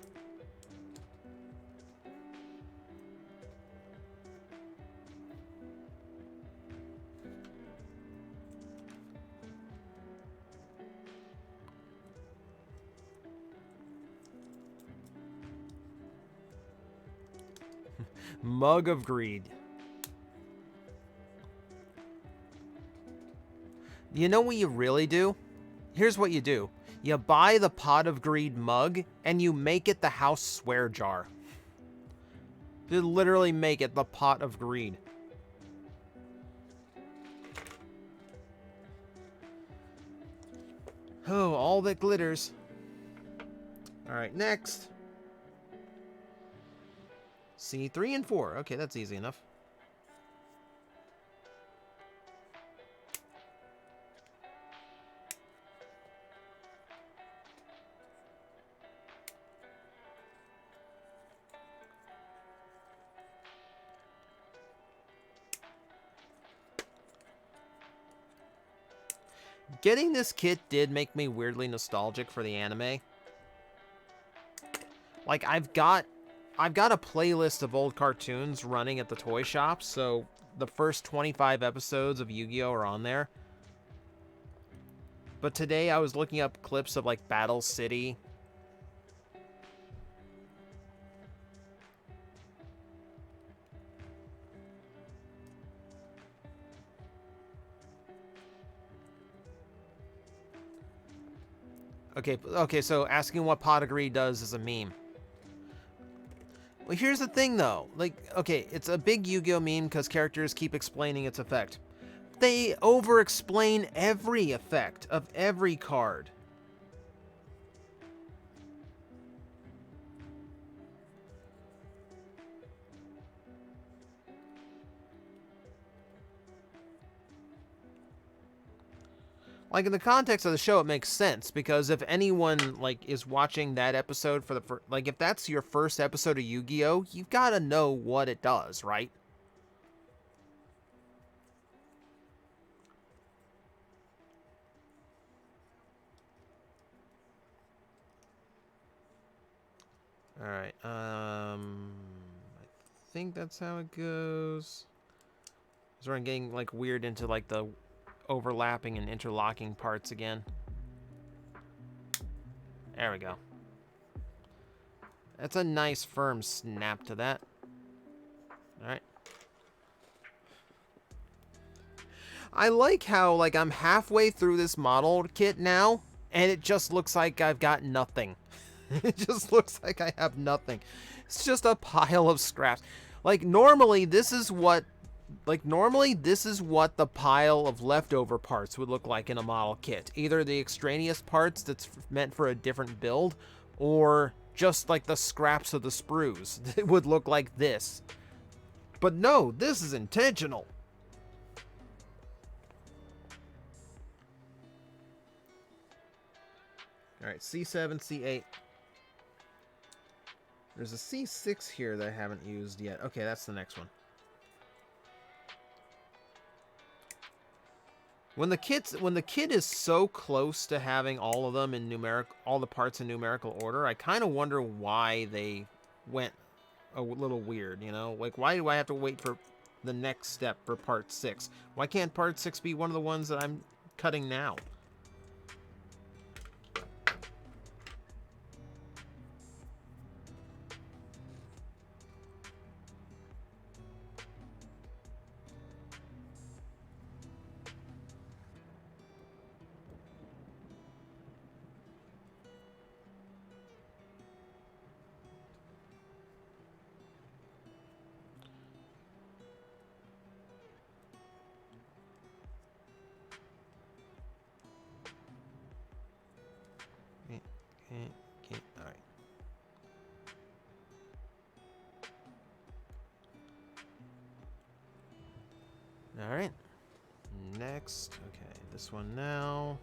Mug of Greed. You know what you really do? Here's what you do. You buy the Pot of Greed mug, and you make it the house swear jar. You literally make it the Pot of Greed. Oh, all that glitters. Alright, next. C3 and 4. Okay, that's easy enough. Getting this kit did make me weirdly nostalgic for the anime. Like, I've got a playlist of old cartoons running at the toy shop, so the first 25 episodes of Yu-Gi-Oh! Are on there. But today I was looking up clips of, like, Battle City. Okay, so asking what Pot of Greed does is a meme. Well, here's the thing, though. Like, okay, it's a big Yu-Gi-Oh! Meme because characters keep explaining its effect. They over-explain every effect of every card. Like, in the context of the show, it makes sense, because if anyone, like, is watching that episode for the first... Like, if that's your first episode of Yu-Gi-Oh!, you've got to know what it does, right? Alright, I think that's how it goes. So we're getting, like, weird into, like, the overlapping and interlocking parts again. There we go. That's a nice firm snap to that. Alright. I like how, like, I'm halfway through this model kit now, and it just looks like I've got nothing. It just looks like I have nothing. It's just a pile of scraps. Like, normally this is what the pile of leftover parts would look like in a model kit. Either the extraneous parts that's meant for a different build, or just like the scraps of the sprues. It would look like this. But no, this is intentional. Alright, C7, C8. There's a C6 here that I haven't used yet. Okay, that's the next one. When the kit is so close to having all of them in all the parts in numerical order, I kind of wonder why they went a little weird, you know? Like, why do I have to wait for the next step for part 6? Why can't part 6 be one of the ones that I'm cutting now? All right. Next. Okay, this one now.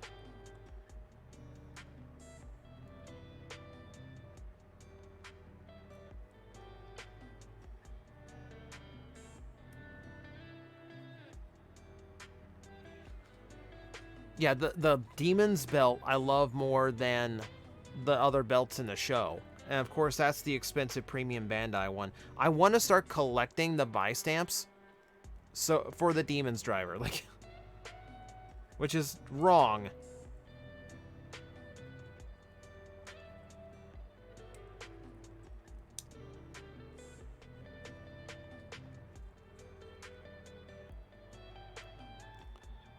Yeah, the Demon's belt I love more than the other belts in the show. And of course, that's the expensive premium Bandai one. I want to start collecting the buy stamps so for the Demon's driver, like, which is wrong.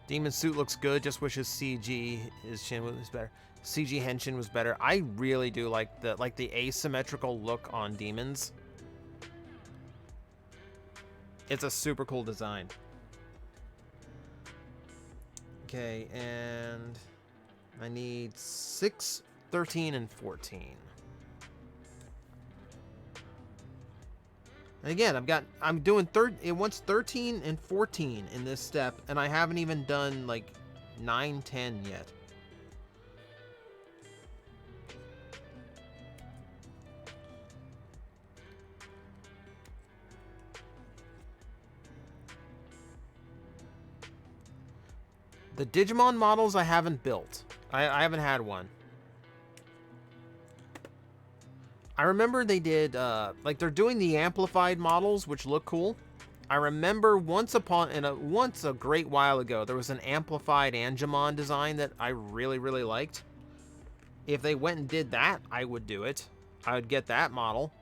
Demon suit looks good. Just wish his CG, his Shin was better. CG Henshin was better. I really do like the asymmetrical look on Demons. It's a super cool design. Okay, and I need 6, 13, and 14. And again, I'm doing it wants 13 and 14 in this step, and I haven't even done like 9, 10 yet. The Digimon models I haven't built. I haven't had one. I remember they did, like, they're doing the amplified models, which look cool. I remember once a great while ago, there was an amplified Angemon design that I really, really liked. If they went and did that, I would do it. I would get that model.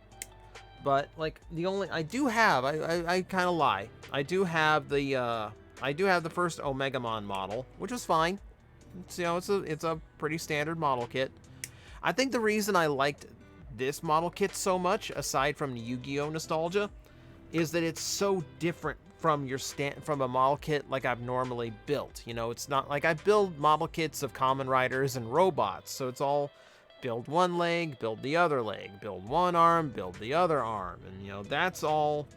But, like, I kind of lie. I do have the first Omegamon model, which was fine. It's, you know, it's a pretty standard model kit. I think the reason I liked this model kit so much, aside from Yu-Gi-Oh nostalgia, is that it's so different from from a model kit like I've normally built. You know, it's not like I build model kits of Kamen Riders and robots, so it's all build one leg, build the other leg, build one arm, build the other arm, and you know, that's all.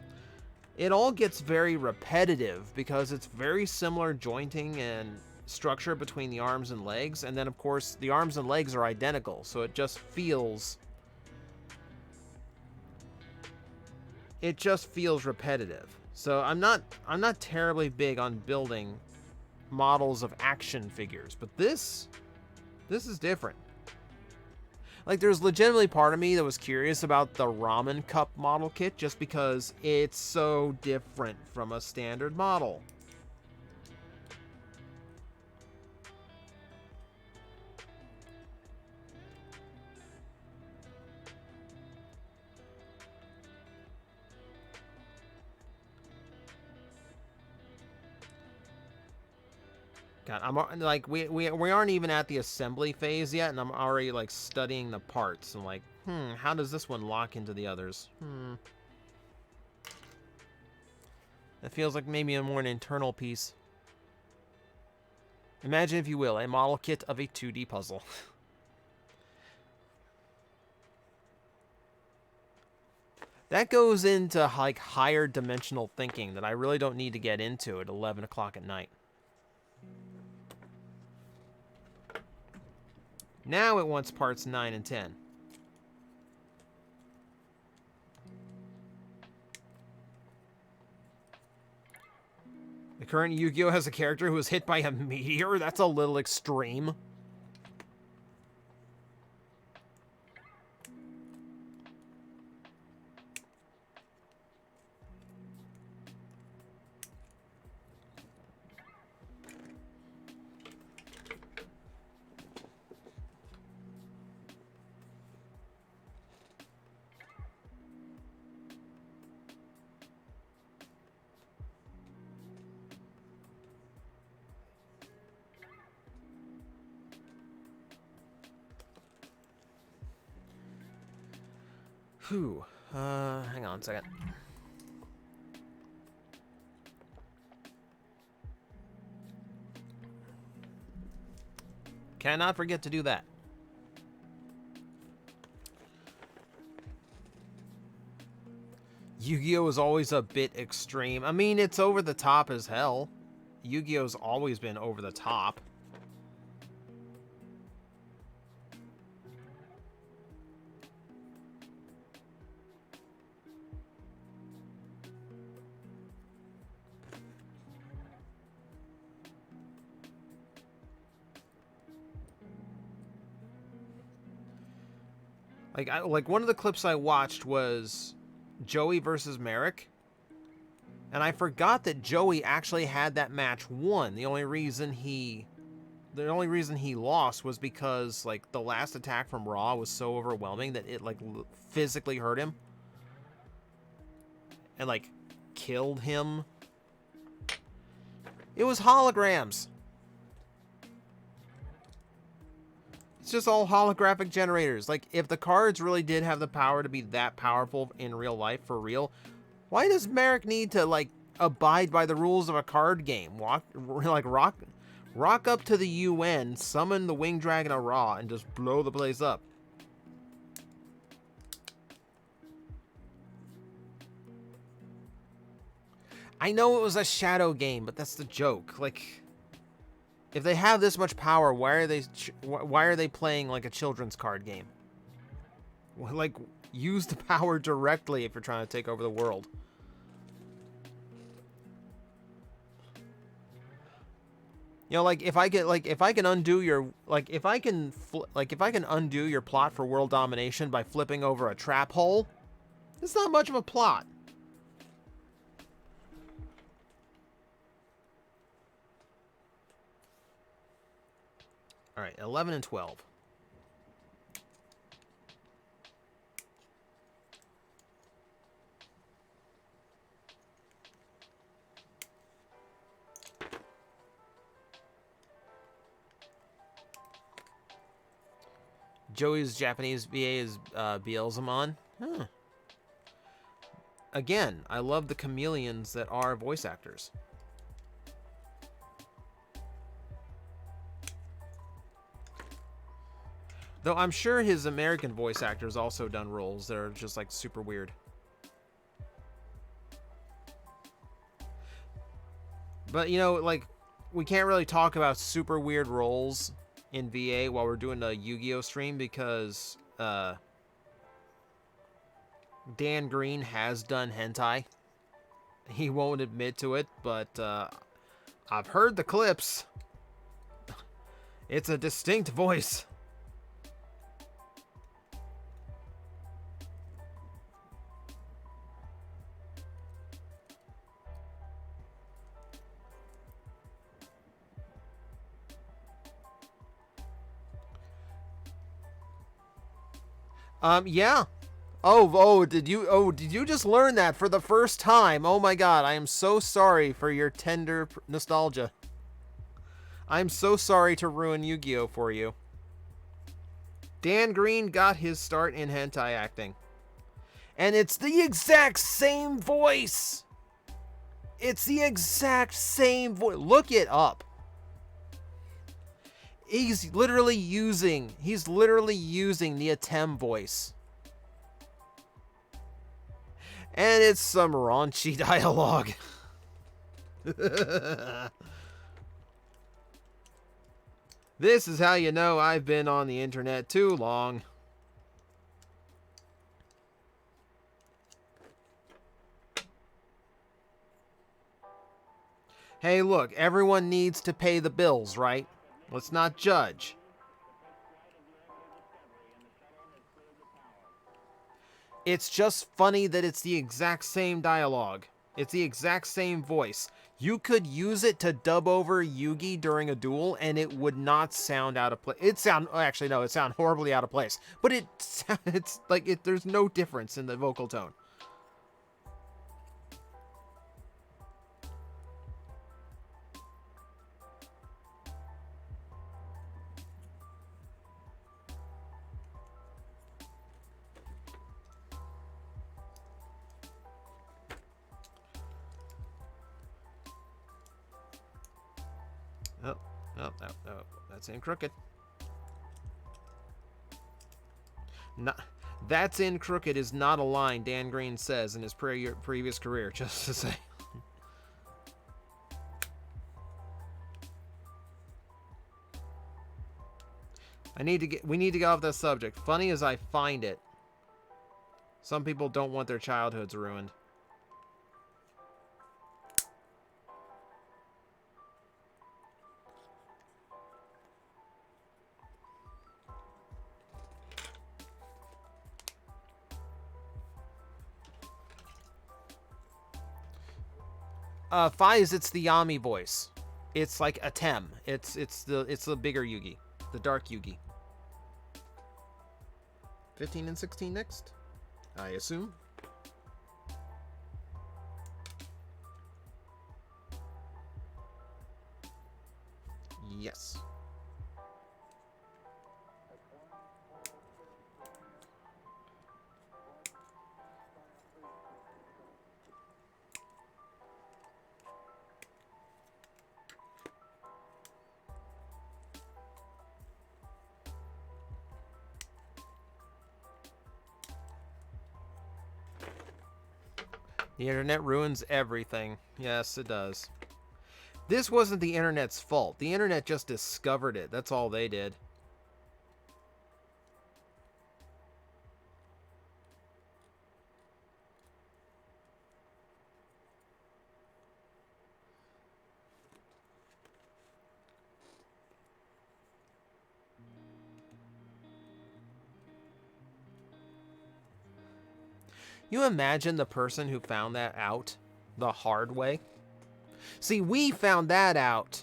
It all gets very repetitive because it's very similar jointing and structure between the arms and legs, and then of course the arms and legs are identical, so it just feels repetitive. So I'm not terribly big on building models of action figures, but this is different. Like, there's legitimately part of me that was curious about the ramen cup model kit just because it's so different from a standard model. God, I'm like, we aren't even at the assembly phase yet, and I'm already like studying the parts. I'm like, how does this one lock into the others? It feels like maybe a more an internal piece. Imagine, if you will, a model kit of a 2D puzzle. That goes into like higher dimensional thinking that I really don't need to get into at 11 o'clock at night. Now it wants parts 9 and 10. The current Yu-Gi-Oh! Has a character who was hit by a meteor? That's a little extreme. Whew. Hang on a second. Cannot forget to do that. Yu-Gi-Oh is always a bit extreme. I mean, it's over the top as hell. Yu-Gi-Oh's always been over the top. Like one of the clips I watched was Joey versus Merrick, and I forgot that Joey actually had that match won. The only reason he lost was because like the last attack from Raw was so overwhelming that it like physically hurt him and like killed him. It was holograms. It's just all holographic generators. Like, if the cards really did have the power to be that powerful in real life, for real, why does Merrick need to, like, abide by the rules of a card game? Rock up to the UN, summon the Winged Dragon of Ra, and just blow the place up. I know it was a shadow game, but that's the joke. Like, if they have this much power, why are they playing like a children's card game? Like, use the power directly if you're trying to take over the world. You know, like if I can undo your undo your plot for world domination by flipping over a trap hole, it's not much of a plot. All right, 11 and 12. Joey's Japanese VA is Beelzemon. Huh. Again, I love the chameleons that are voice actors. Though I'm sure his American voice actors also done roles that are just like super weird. But you know, like, we can't really talk about super weird roles in VA while we're doing a Yu-Gi-Oh stream because Dan Green has done hentai. He won't admit to it, but I've heard the clips. It's a distinct voice. Yeah. Did you just learn that for the first time? Oh my god, I am so sorry for your tender nostalgia. I'm so sorry to ruin Yu-Gi-Oh for you. Dan Green got his start in hentai acting. And it's the exact same voice! It's the exact same voice. Look it up. He's literally using the Atem voice. And it's some raunchy dialogue. This is how you know I've been on the internet too long. Hey, look, everyone needs to pay the bills, right? Let's not judge. It's just funny that it's the exact same dialogue. It's the exact same voice. You could use it to dub over Yugi during a duel, and it would not sound out of place. It sound horribly out of place. But it's like there's no difference in the vocal tone. Oh, that's in crooked. That's in crooked is not a line Dan Green says in his previous career, just to say. We need to get off this subject. Funny as I find it, some people don't want their childhoods ruined. Fize, it's the Yami voice. It's like a Tem. It's the bigger Yugi, the dark Yugi. 15 and 16 next, I assume. Yes. The internet ruins everything. Yes, it does. This wasn't the internet's fault. The internet just discovered it. That's all they did. You imagine the person who found that out the hard way? See, we found that out.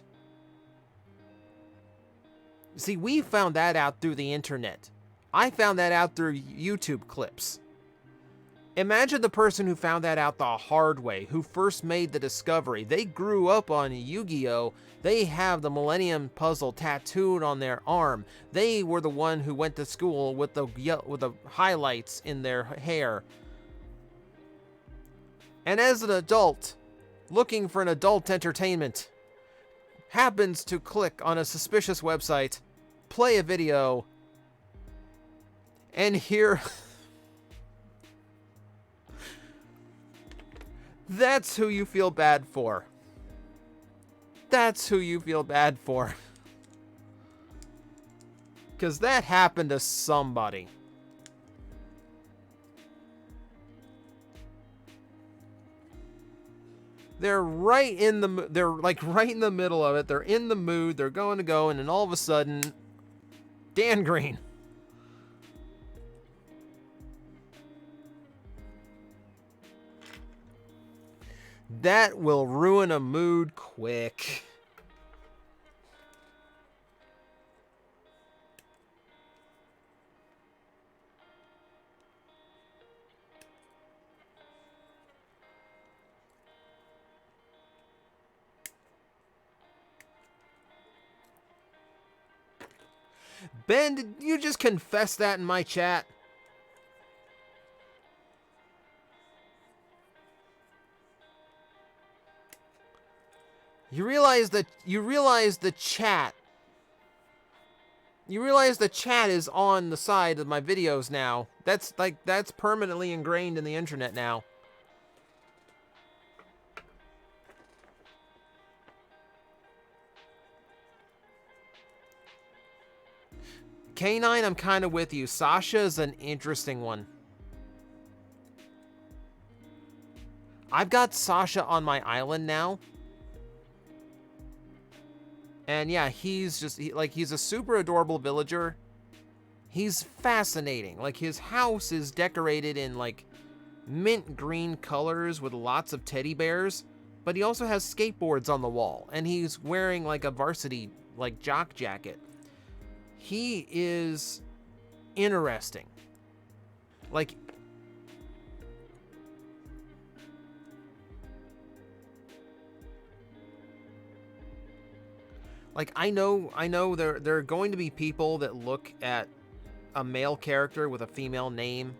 See, we found that out through the internet. I found that out through YouTube clips. Imagine the person who found that out the hard way, who first made the discovery. They grew up on Yu-Gi-Oh! They have the Millennium puzzle tattooed on their arm. They were the one who went to school with the highlights in their hair. And as an adult, looking for an adult entertainment, happens to click on a suspicious website, play a video, and hear... That's who you feel bad for. That's who you feel bad for. Because that happened to somebody. They're right in the middle of it. They're in the mood. They're going to go, and then all of a sudden, Dan Green. That will ruin a mood quick. Ben, did you just confess that in my chat? You realize the chat is on the side of my videos now. That's permanently ingrained in the internet now. K9, I'm kind of with you. Sasha is an interesting one. I've got Sasha on my island now. And yeah, he's a super adorable villager. He's fascinating. Like, his house is decorated in like mint green colors with lots of teddy bears, but he also has skateboards on the wall, and he's wearing like a varsity like jock jacket. He is interesting. Like, I know there are going to be people that look at a male character with a female name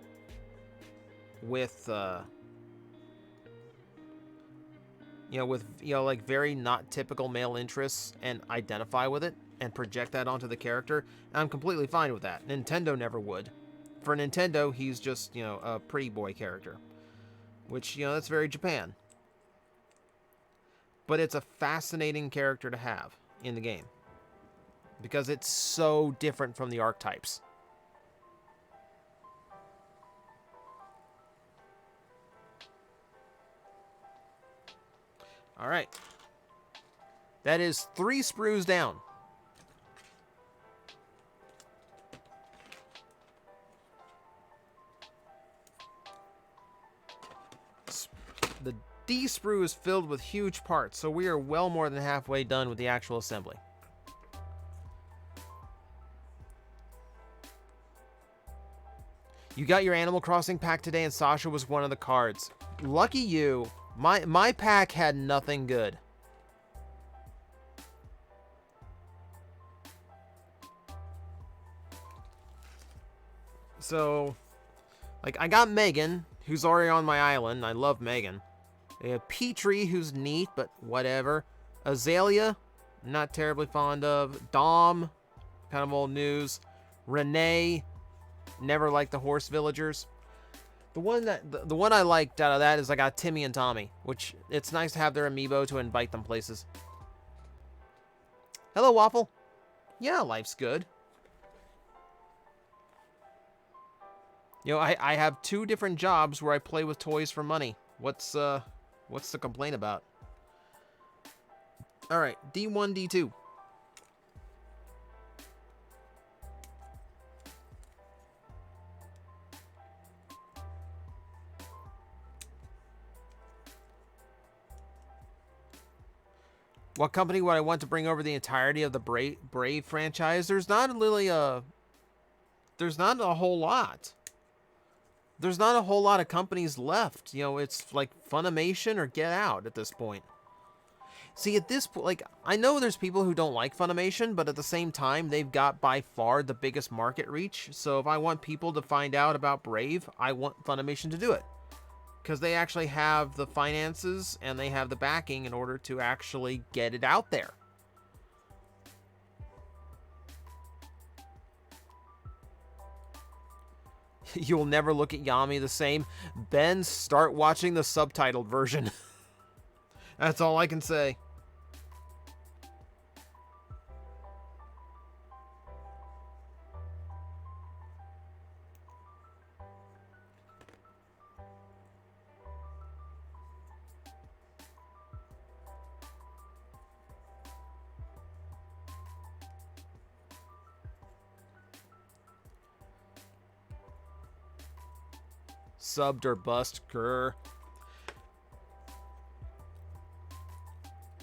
with like very not typical male interests and identify with it and project that onto the character. And I'm completely fine with that. Nintendo never would. for Nintendo, he's just, you know, a pretty boy character. Which, you know, that's very Japan. But it's a fascinating character to have in the game. Because it's so different from the archetypes. Alright. That is 3 sprues down. The D sprue is filled with huge parts, so we are well more than halfway done with the actual assembly. You got your Animal Crossing pack today, and Sasha was one of the cards. Lucky you. My pack had nothing good. So, like, I got Megan, who's already on my island. I love Megan. They have Petrie, who's neat, but whatever. Azalea, not terribly fond of. Dom, kind of old news. Renee, never liked the horse villagers. The one I liked out of that is I got Timmy and Tommy, which it's nice to have their amiibo to invite them places. Hello, Waffle. Yeah, life's good. You know, I have 2 different jobs where I play with toys for money. What's to complain about? All right, D1, D2. What company would I want to bring over the entirety of the Brave franchise? There's not really there's not a whole lot. There's not a whole lot of companies left. You know, it's like Funimation or Get Out at this point. See, at this point, like, I know there's people who don't like Funimation, but at the same time, they've got by far the biggest market reach. So if I want people to find out about Brave, I want Funimation to do it. Because they actually have the finances and they have the backing in order to actually get it out there. You'll never look at Yami the same. Ben, start watching the subtitled version. That's all I can say. Subbed or bust, grr.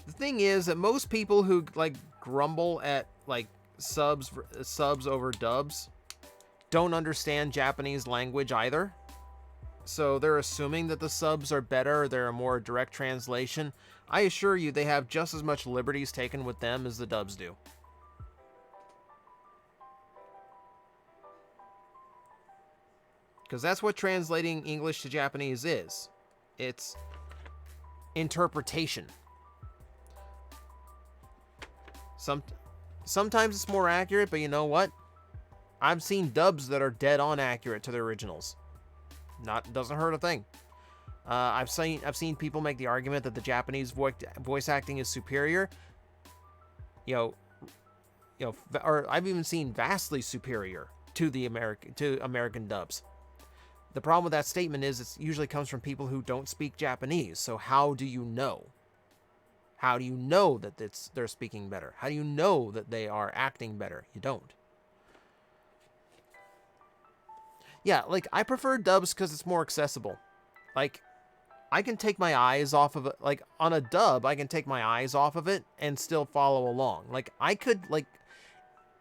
The thing is that most people who like grumble at like subs over dubs don't understand Japanese language either. So they're assuming that the subs are better, they're a more direct translation. I assure you they have just as much liberties taken with them as the dubs do. Because that's what translating English to Japanese is. It's interpretation. Sometimes it's more accurate, but you know what? I've seen dubs that are dead on accurate to the originals. Doesn't hurt a thing. I've seen people make the argument that the Japanese voice acting is superior. Or I've even seen vastly superior to the American dubs. The problem with that statement is it usually comes from people who don't speak Japanese. So how do you know? How do you know that they're speaking better? How do you know that they are acting better? You don't. Yeah, like, I prefer dubs because it's more accessible. Like, I can take my eyes off of it. Like, on a dub, I can take my eyes off of it and still follow along. Like, I could, like,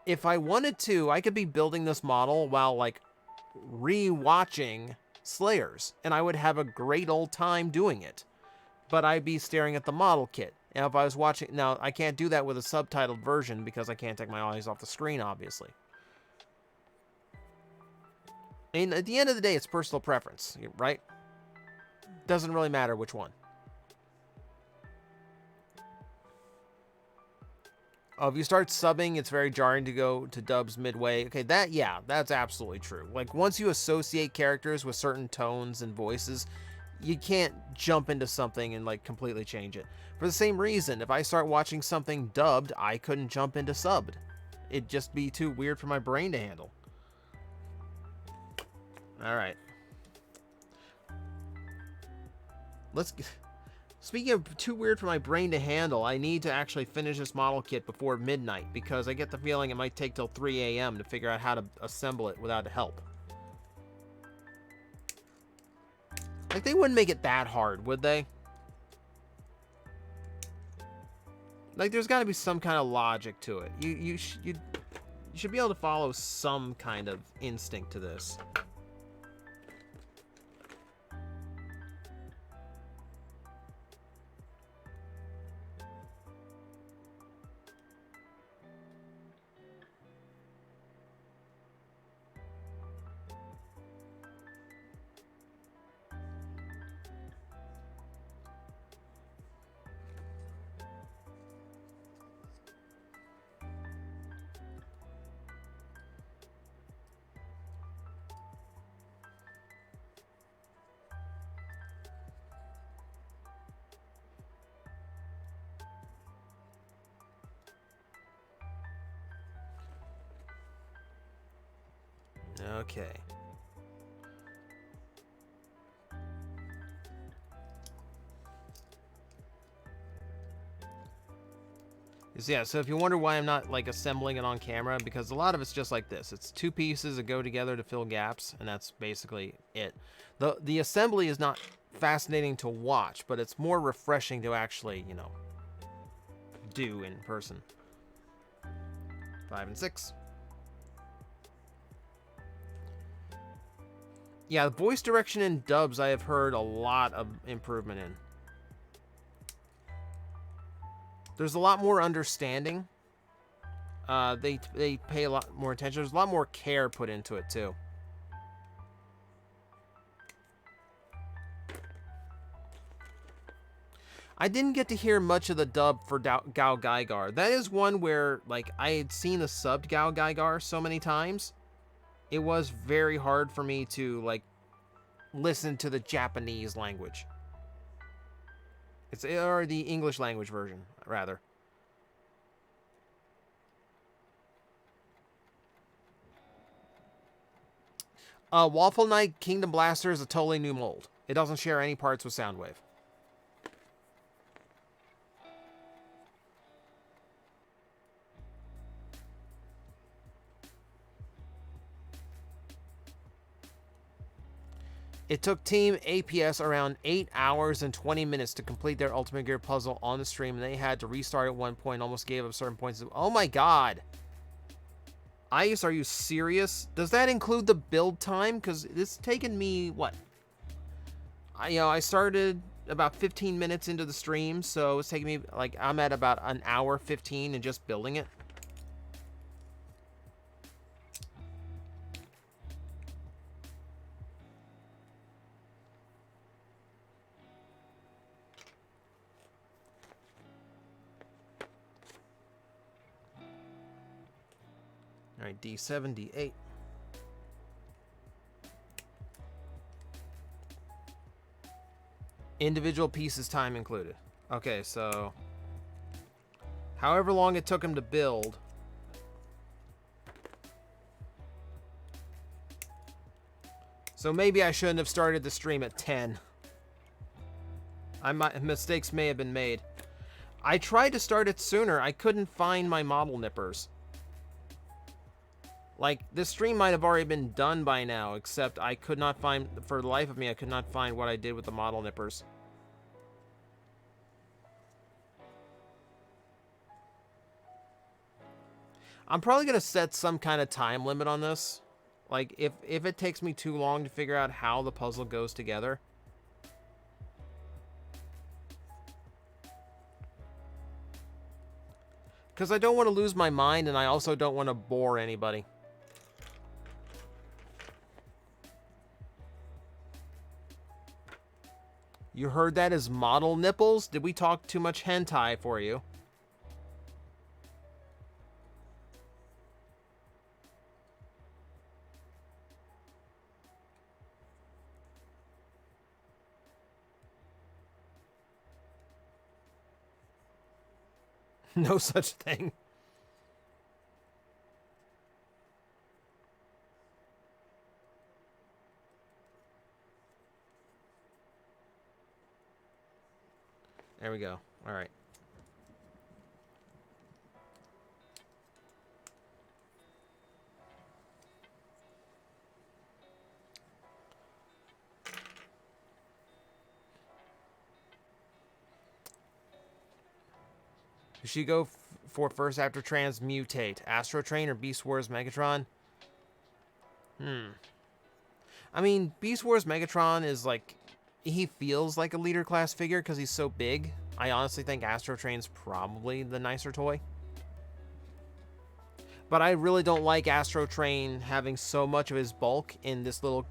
if I wanted to, I could be building this model while, like, re-watching Slayers, and I would have a great old time doing it. But I'd be staring at the model kit. And if I was watching... Now, I can't do that with a subtitled version because I can't take my eyes off the screen, obviously. And at the end of the day, it's personal preference, right? Doesn't really matter which one. Oh, if you start subbing, it's very jarring to go to dubs midway. Okay, that's absolutely true. Like, once you associate characters with certain tones and voices, you can't jump into something and, like, completely change it. For the same reason, if I start watching something dubbed, I couldn't jump into subbed. It'd just be too weird for my brain to handle. Alright. Speaking of too weird for my brain to handle, I need to actually finish this model kit before midnight, because I get the feeling it might take till 3 a.m. to figure out how to assemble it without help. Like, they wouldn't make it that hard, would they? Like, there's got to be some kind of logic to it. You should be able to follow some kind of instinct to this. Okay. Yeah, so if you wonder why I'm not, like, assembling it on camera, because a lot of it's just like this. It's two pieces that go together to fill gaps, and that's basically it. The assembly is not fascinating to watch, but it's more refreshing to actually, you know, do in person. 5 and 6. Yeah, the voice direction in dubs I have heard a lot of improvement in. There's a lot more understanding. They pay a lot more attention. There's a lot more care put into it, too. I didn't get to hear much of the dub for Gao Gaigar. That is one where, like, I had seen the subbed Gao Gaigar so many times. It was very hard for me to, like, listen to the Japanese language. Or the English language version, rather. Waffle Knight Kingdom Blaster is a totally new mold. It doesn't share any parts with Soundwave. It took Team APS around 8 hours and 20 minutes to complete their Ultimate Gear puzzle on the stream, and they had to restart at one point, almost gave up certain points. Oh my god! Ice, are you serious? Does that include the build time? Because it's taken me, what? I started about 15 minutes into the stream, so it's taking me, like, I'm at about an hour 15 and just building it. All right, D7, D8. Individual pieces time included. Okay, so however long it took him to build. So maybe I shouldn't have started the stream at 10. Mistakes may have been made. I tried to start it sooner. I couldn't find my model nippers. Like, this stream might have already been done by now, except I could not find, for the life of me, I could not find what I did with the model nippers. I'm probably going to set some kind of time limit on this. Like, if it takes me too long to figure out how the puzzle goes together. Because I don't want to lose my mind, and I also don't want to bore anybody. You heard that as model nipples? Did we talk too much hentai for you? No such thing. There we go. All right. Who should you go for first after transmutate? Astro Train or Beast Wars Megatron? I mean, Beast Wars Megatron is like, he feels like a leader class figure because he's so big. I honestly think Astro Train's probably the nicer toy. But I really don't like Astro Train having so much of his bulk in this little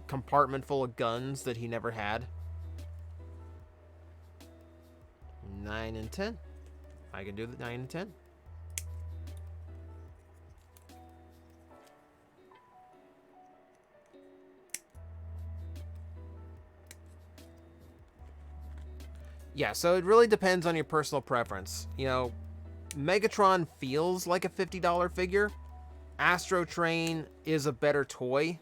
compartment full of guns that he never had. 9 and 10. I can do the 9 and 10. Yeah, so it really depends on your personal preference. You know, Megatron feels like a $50 figure. Astro Train is a better toy.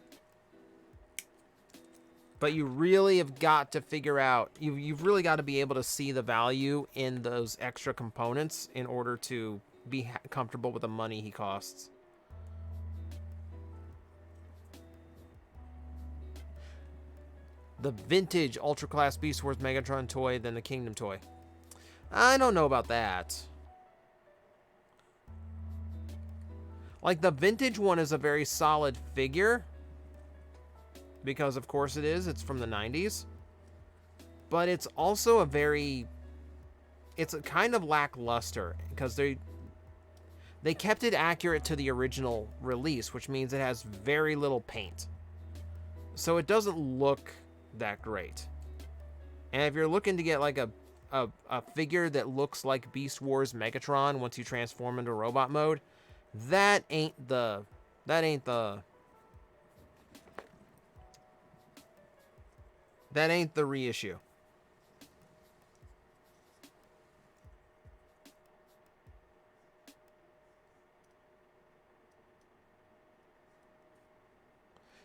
But you really have got to figure out, you've really got to be able to see the value in those extra components in order to be comfortable with the money he costs. The vintage Ultra Class Beast Wars Megatron toy than the Kingdom toy. I don't know about that. Like, the vintage one is a very solid figure. Because, of course, it is. It's from the 90s. But it's also a very... It's a kind of lackluster. Because they kept it accurate to the original release. Which means it has very little paint. So it doesn't look that great. And if you're looking to get, like, a figure that looks like Beast Wars Megatron once you transform into robot mode... That ain't the reissue.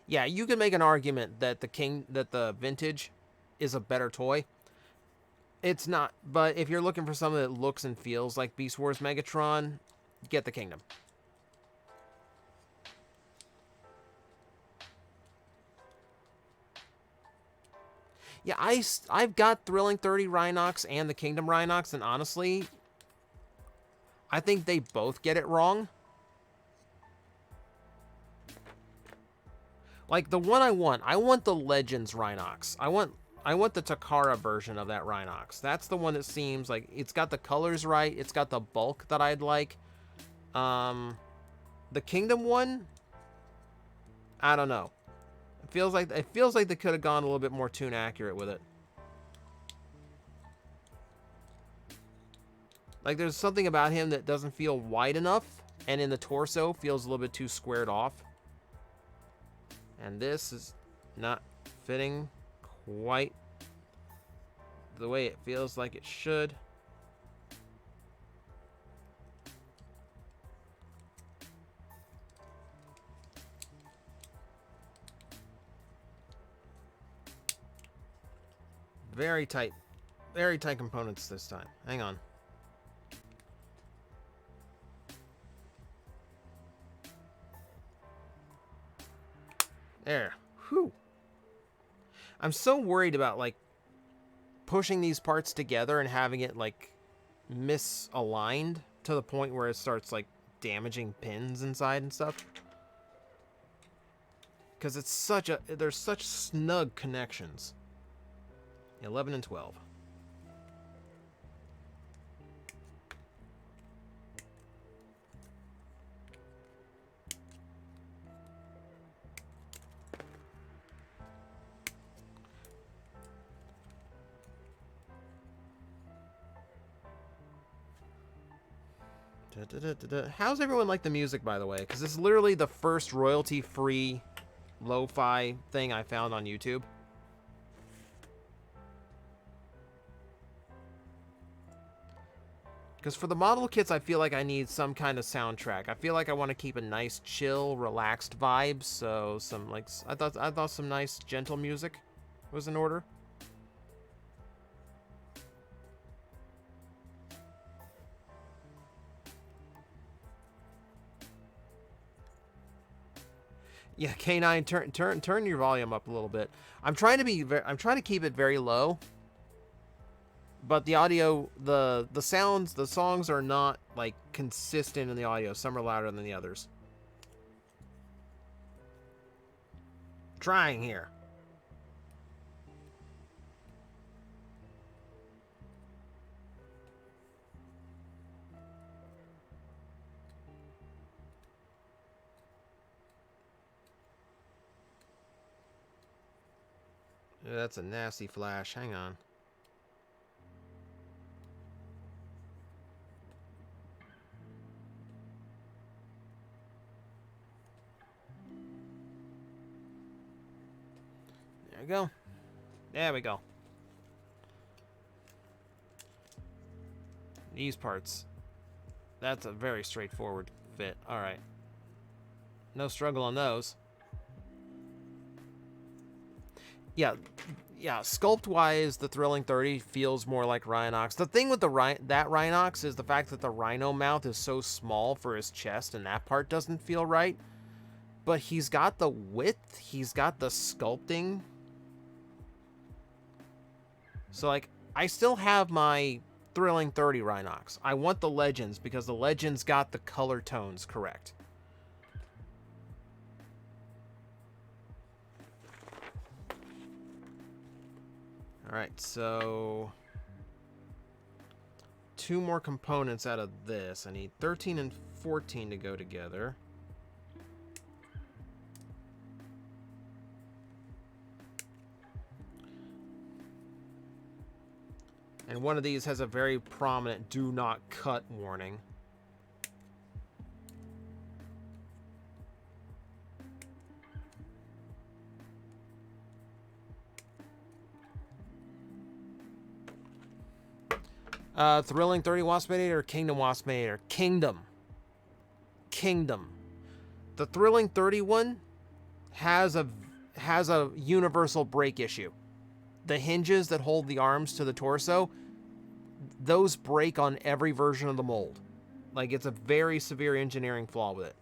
Yeah, you can make an argument that the vintage is a better toy. It's not, but if you're looking for something that looks and feels like Beast Wars Megatron, get the Kingdom. Yeah, I've got Thrilling 30 Rhinox and the Kingdom Rhinox, and honestly, I think they both get it wrong. Like, the one I want the Legends Rhinox. I want the Takara version of that Rhinox. That's the one that seems like it's got the colors right, it's got the bulk that I'd like. The Kingdom one, I don't know. It feels like they could have gone a little bit more tune accurate with it. Like, there's something about him that doesn't feel wide enough, and in the torso feels a little bit too squared off. And this is not fitting quite the way it feels like it should. Very tight components this time. Hang on. There. Whew. I'm so worried about, like, pushing these parts together and having it, like, misaligned to the point where it starts, like, damaging pins inside and stuff. Because it's there's such snug connections. 11 and 12. How's everyone like the music, by the way? Because this is literally the first royalty-free lo-fi thing I found on YouTube. Because for the model kits, I feel like I need some kind of soundtrack. I feel like I want to keep a nice, chill, relaxed vibe. So some like I thought some nice, gentle music was in order. Yeah, K9, turn your volume up a little bit. I'm trying to keep it very low. But the audio, the sounds, the songs are not like consistent in the audio. Some are louder than the others. Trying here. Yeah, that's a nasty flash. Hang on. There we go. There we go. These parts. That's a very straightforward fit. Alright. No struggle on those. Yeah, sculpt-wise, the Thrilling 30 feels more like Rhinox. The thing with that Rhinox is the fact that the Rhino mouth is so small for his chest, and that part doesn't feel right. But he's got the width, he's got the sculpting. So, like, I still have my Thrilling 30 Rhinox. I want the Legends, because the Legends got the color tones correct. Alright, so 2 more components out of this. I need 13 and 14 to go together. And one of these has a very prominent do not cut warning. Thrilling 30 Waspinator or Kingdom Waspinator? Kingdom. The Thrilling 31 has a universal break issue. The hinges that hold the arms to the torso, those break on every version of the mold. Like, it's a very severe engineering flaw with it.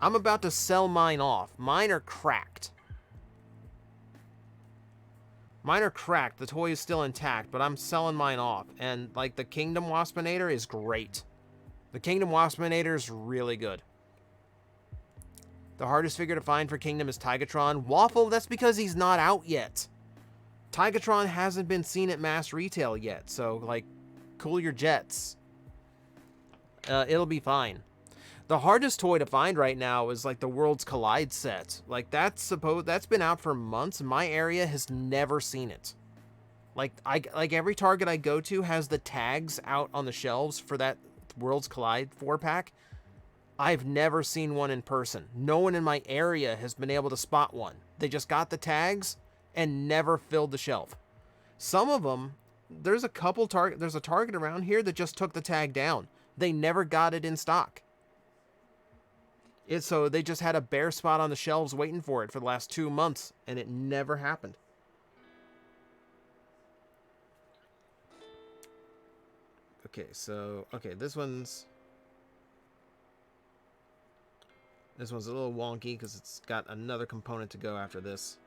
I'm about to sell mine off. Mine are cracked. The toy is still intact, but I'm selling mine off. And, like, the Kingdom Waspinator is great. The Kingdom Waspinator is really good. The hardest figure to find for Kingdom is Tigatron. Waffle, that's because he's not out yet. Tigatron hasn't been seen at mass retail yet, so, like, cool your jets. It'll be fine. The hardest toy to find right now is, like, the Worlds Collide set. Like, that's been out for months, and my area has never seen it. Like, every Target I go to has the tags out on the shelves for that Worlds Collide 4-pack. I've never seen one in person. No one in my area has been able to spot one. They just got the tags and never filled the shelf. Some of them, there's a Target around here that just took the tag down. They never got it in stock. So they just had a bare spot on the shelves waiting for it for the last 2 months, and it never happened. Okay, so, this one's a little wonky because it's got another component to go after this.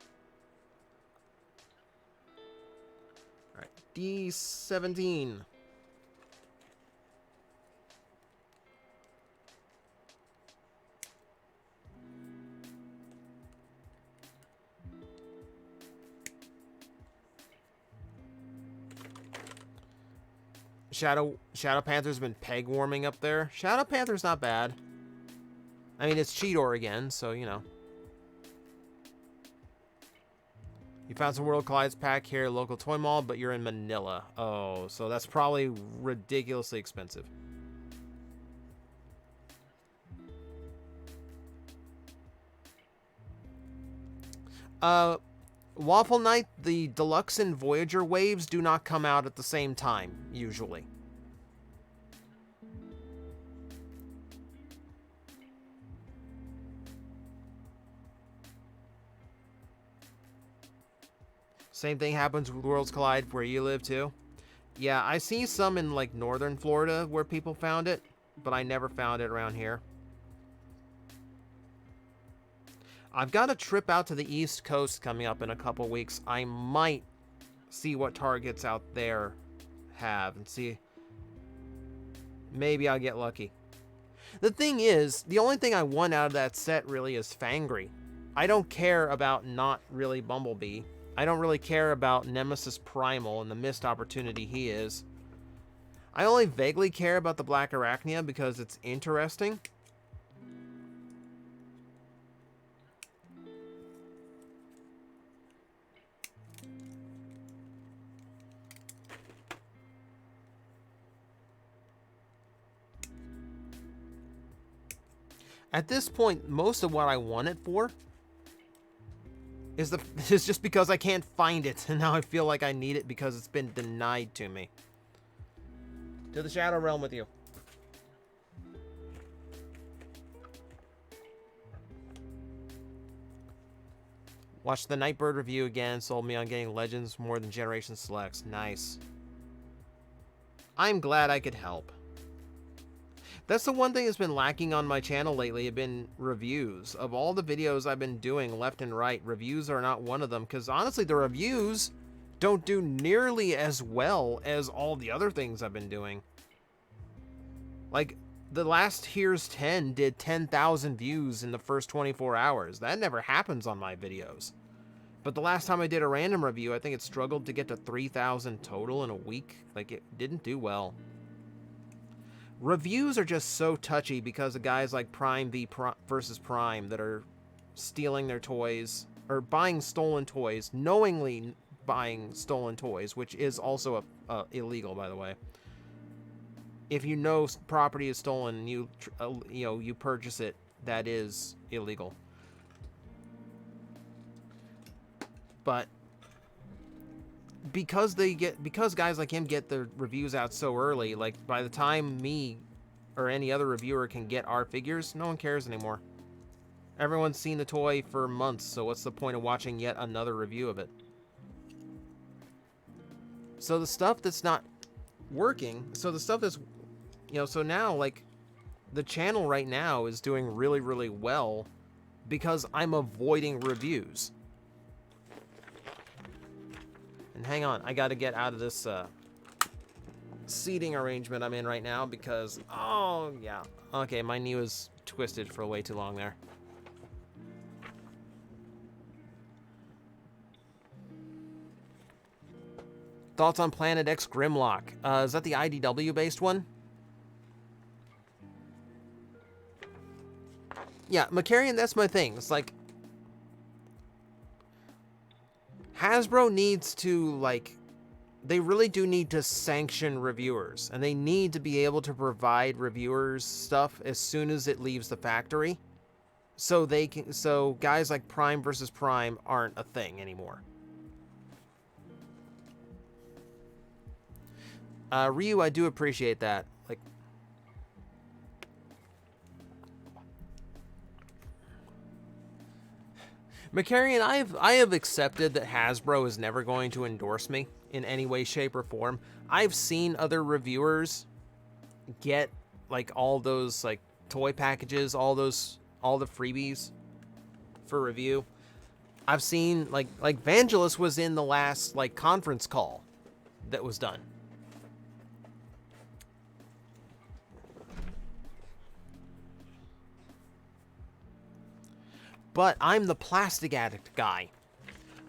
Alright, D17. Shadow Panther's been peg warming up there. Shadow Panther's not bad. I mean, it's Cheetor again, so, you know. You found some World Collides pack here at local toy mall, but you're in Manila. Oh, so that's probably ridiculously expensive. Waffle Night, the Deluxe and Voyager waves do not come out at the same time, usually. Same thing happens with Worlds Collide where you live too. Yeah, I see some in like northern Florida where people found it, but I never found it around here. I've got a trip out to the East Coast coming up in a couple weeks. I might see what targets out there have and see. Maybe I'll get lucky. The thing is, the only thing I want out of that set really is Fangry. I don't care about not really Bumblebee. I don't really care about Nemesis Primal and the missed opportunity he is. I only vaguely care about the Black Arachnia because it's interesting. At this point, most of what I want it for is just because I can't find it, and now I feel like I need it because it's been denied to me. To the Shadow Realm with you. Watched the Nightbird review again, sold me on getting Legends more than Generation Selects. Nice. I'm glad I could help. That's the one thing that's been lacking on my channel lately, have been reviews. Of all the videos I've been doing left and right, reviews are not one of them, because honestly, the reviews don't do nearly as well as all the other things I've been doing. Like, the last Here's 10 did 10,000 views in the first 24 hours. That never happens on my videos. But the last time I did a random review, I think it struggled to get to 3,000 total in a week. Like, it didn't do well. Reviews are just so touchy because of guys like Prime versus Prime that are stealing their toys, or buying stolen toys, knowingly buying stolen toys, which is also illegal, by the way. If you know property is stolen, you purchase it, that is illegal. But because guys like him get their reviews out so early, like by the time me or any other reviewer can get our figures, no one cares anymore. Everyone's seen the toy for months, so what's the point of watching yet another review of it? So the stuff that's not working, so the stuff that's, so now, like, the channel right now is doing really, really well because I'm avoiding reviews. And hang on, I gotta get out of this seating arrangement I'm in right now because, oh, yeah. Okay, my knee was twisted for way too long there. Thoughts on Planet X Grimlock? Is that the IDW-based one? Yeah, Macarian, that's my thing. It's like, Hasbro needs to, like, they really do need to sanction reviewers, and they need to be able to provide reviewers stuff as soon as it leaves the factory, so guys like Prime versus Prime aren't a thing anymore. Ryu, I do appreciate that. Like, Macarian, I have accepted that Hasbro is never going to endorse me in any way, shape, or form. I've seen other reviewers get, like, all those, like, toy packages, all the freebies for review. I've seen, like Vangelis was in the last, like, conference call that was done. But I'm the plastic addict guy.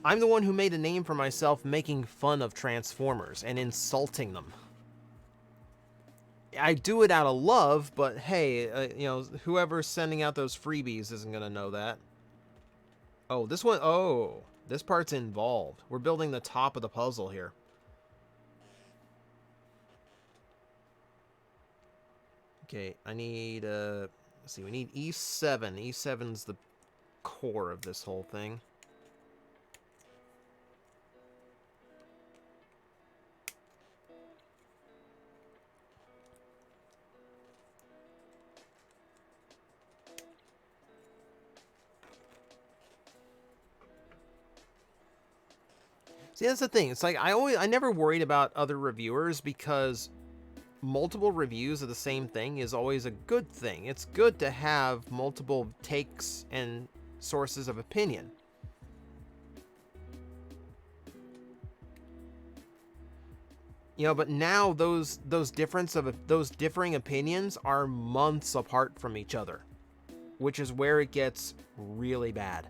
I'm the one who made a name for myself making fun of Transformers and insulting them. I do it out of love, but hey, whoever's sending out those freebies isn't going to know that. Oh, this part's involved. We're building the top of the puzzle here. Okay, I need, let's see, we need E7. E7's the core of this whole thing. See, that's the thing. It's like I never worried about other reviewers because multiple reviews of the same thing is always a good thing. It's good to have multiple takes and sources of opinion. You know, but now those differing opinions are months apart from each other, which is where it gets really bad.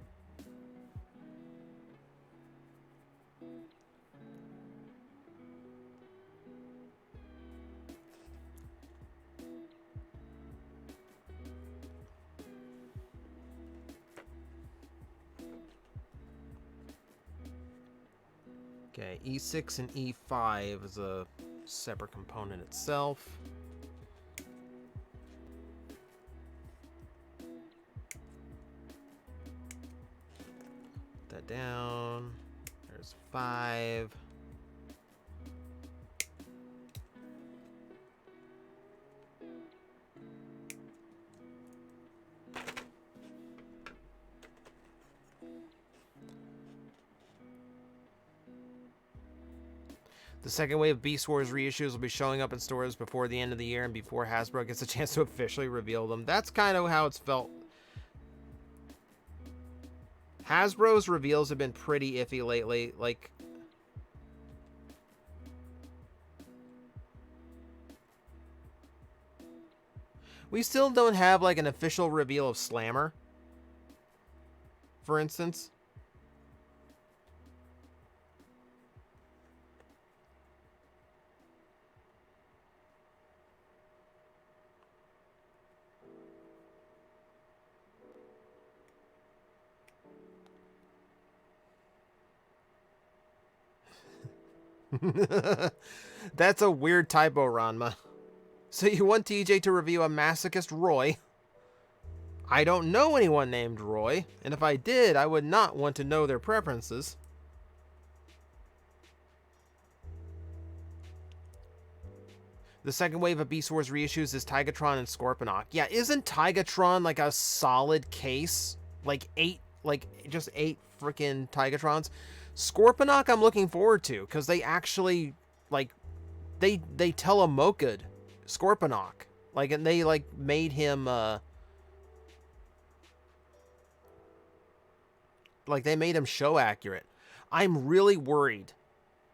Okay, E6 and E5 is a separate component itself. Put that down. There's 5. The second wave of Beast Wars reissues will be showing up in stores before the end of the year and before Hasbro gets a chance to officially reveal them. That's kind of how it's felt. Hasbro's reveals have been pretty iffy lately. Like, we still don't have like an official reveal of Slammer, for instance. That's a weird typo, Ranma. So you want TJ to review a masochist Roy? I don't know anyone named Roy, and if I did, I would not want to know their preferences. The second wave of Beast Wars reissues is Tigatron and Scorponok. Yeah, isn't Tigatron like a solid case? Like just 8 freaking Tigatrons? Scorponok I'm looking forward to, because they actually, like, they telemocaed Scorponok. Like, and they, like, made him, like, they made him show accurate. I'm really worried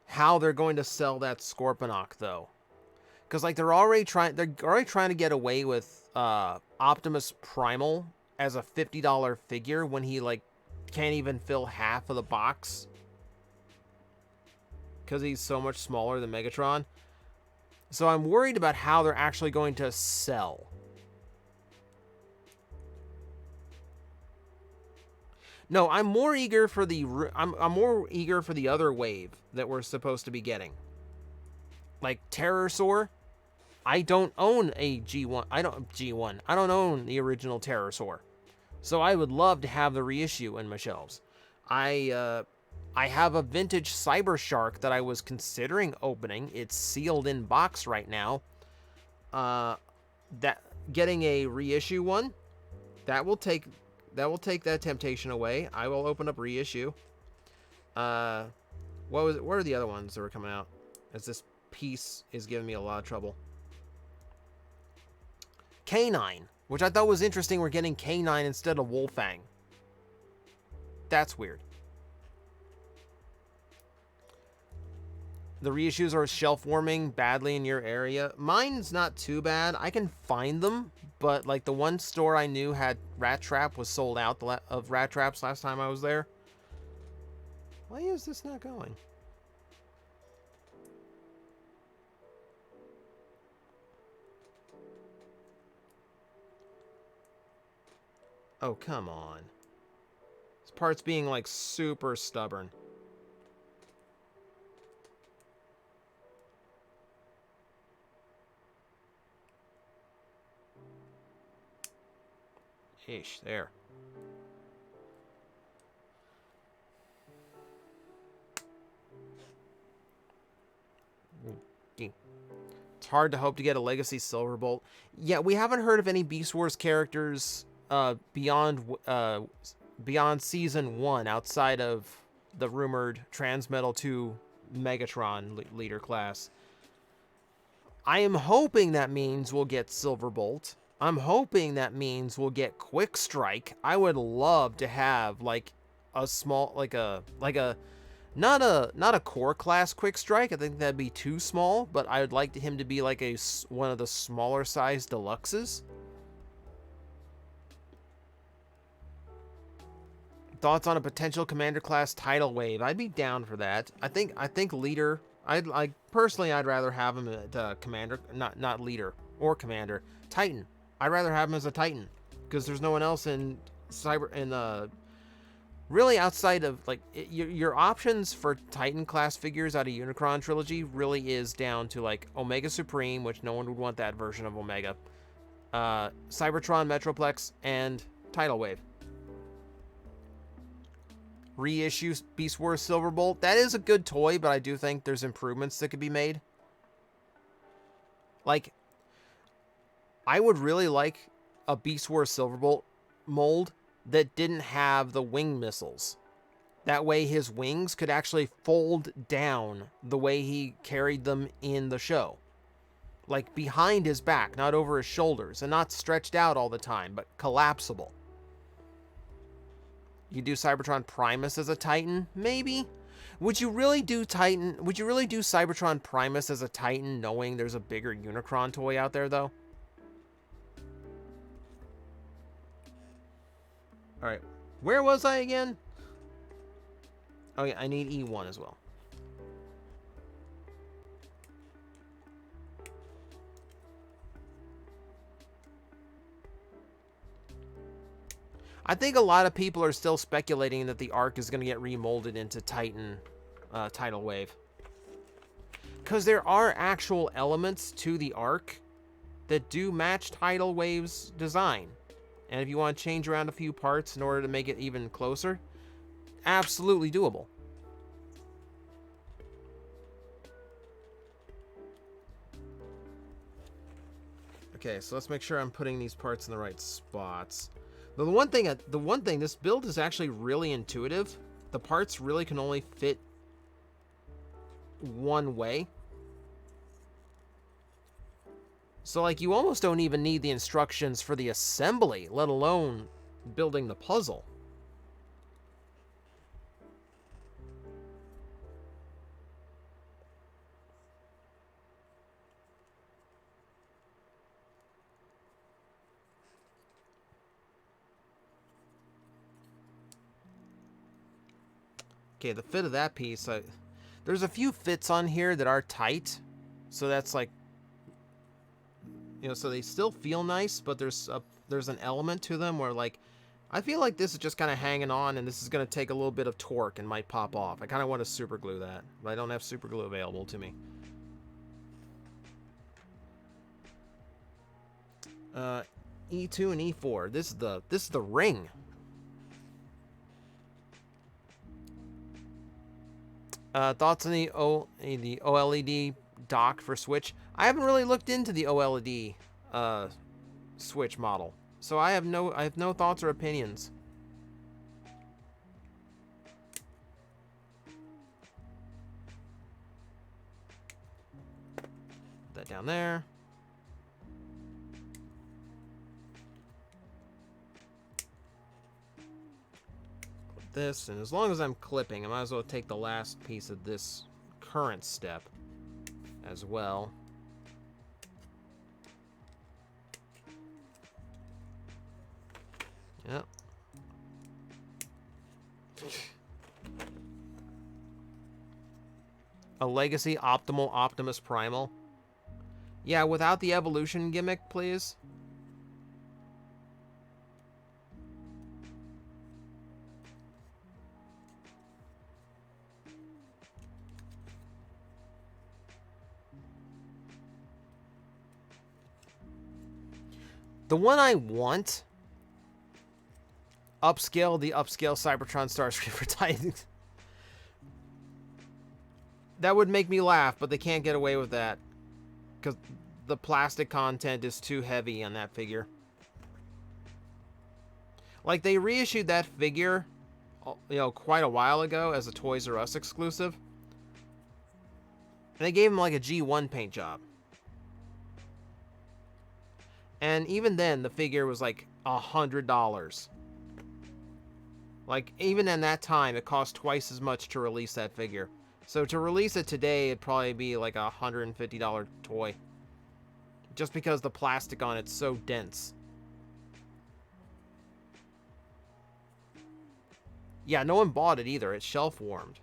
how they're going to sell that Scorponok, though. Because, like, they're already trying to get away with, Optimus Primal as a $50 figure when he, like, can't even fill half of the box. Because he's so much smaller than Megatron. So I'm worried about how they're actually going to sell. No, I'm more eager for the other wave that we're supposed to be getting. Like Terrorsaur. I don't own a G1. I don't own the original Terrorsaur. So I would love to have the reissue in my shelves. I have a vintage Cyber Shark that I was considering opening. It's sealed in box right now. That getting a reissue one, that will take that temptation away. I will open up reissue. What are the other ones that were coming out? As this piece is giving me a lot of trouble. K9, which I thought was interesting. We're getting K9 instead of Wolfang. That's weird. The reissues are shelf warming badly in your area. Mine's not too bad. I can find them, but like the one store I knew had Rat Trap was sold out of Rat Traps last time I was there. Why is this not going? Oh, come on. This part's being like super stubborn. Ish, there. It's hard to hope to get a Legacy Silverbolt. Yeah, we haven't heard of any Beast Wars characters beyond Season 1 outside of the rumored Transmetal 2 Megatron leader class. I am hoping that means we'll get Silverbolt. I'm hoping that means we'll get Quick Strike. I would love to have like a small, like a not a core class Quick Strike. I think that'd be too small, but I would like him to be like one of the smaller size deluxes. Thoughts on a potential commander class tidal wave? I'd be down for that. I think leader. I'd personally, I'd rather have him at commander, not leader or commander. Titan. I'd rather have him as a Titan because there's no one else in really outside of like your options for Titan class figures out of Unicron trilogy really is down to like Omega Supreme, which no one would want that version of Omega, Cybertron Metroplex, and Tidal Wave. Reissue Beast Wars Silverbolt. That is a good toy, but I do think there's improvements that could be made. Like, I would really like a Beast Wars Silverbolt mold that didn't have the wing missiles. That way his wings could actually fold down the way he carried them in the show. Like behind his back, not over his shoulders, and not stretched out all the time, but collapsible. You do Cybertron Primus as a Titan? Maybe. Would you really do Cybertron Primus as a Titan knowing there's a bigger Unicron toy out there, though? Alright. Where was I again? Oh, yeah, I need E1 as well. I think a lot of people are still speculating that the Arc is going to get remolded into Titan Tidal Wave. Because there are actual elements to the Arc that do match Tidal Wave's design. And if you want to change around a few parts in order to make it even closer, absolutely doable. Okay, so let's make sure I'm putting these parts in the right spots. The one thing, this build is actually really intuitive. The parts really can only fit one way. So, like, you almost don't even need the instructions for the assembly, let alone building the puzzle. Okay, the fit of that piece, there's a few fits on here that are tight, so that's like, you know, so they still feel nice, but there's an element to them where, like, I feel like this is just kind of hanging on, and this is going to take a little bit of torque and might pop off. I kind of want to super glue that, but I don't have super glue available to me. E2 and E4. This is the ring. Thoughts on the OLED dock for Switch? I haven't really looked into the OLED Switch model, so I have no thoughts or opinions. Put that down there. This, and as long as I'm clipping, I might as well take the last piece of this current step as well. Yep. A Legacy Optimal Optimus Primal. Yeah, without the evolution gimmick, please. The one I want, the upscale Cybertron Starscream for Titans. That would make me laugh, but they can't get away with that because the plastic content is too heavy on that figure. Like, they reissued that figure quite a while ago as a Toys R Us exclusive. And they gave him like a G1 paint job. And even then, the figure was like $100. Like, even in that time, it cost twice as much to release that figure. So to release it today, it'd probably be like a $150 toy. Just because the plastic on it's so dense. Yeah, no one bought it either. It's shelf warmed.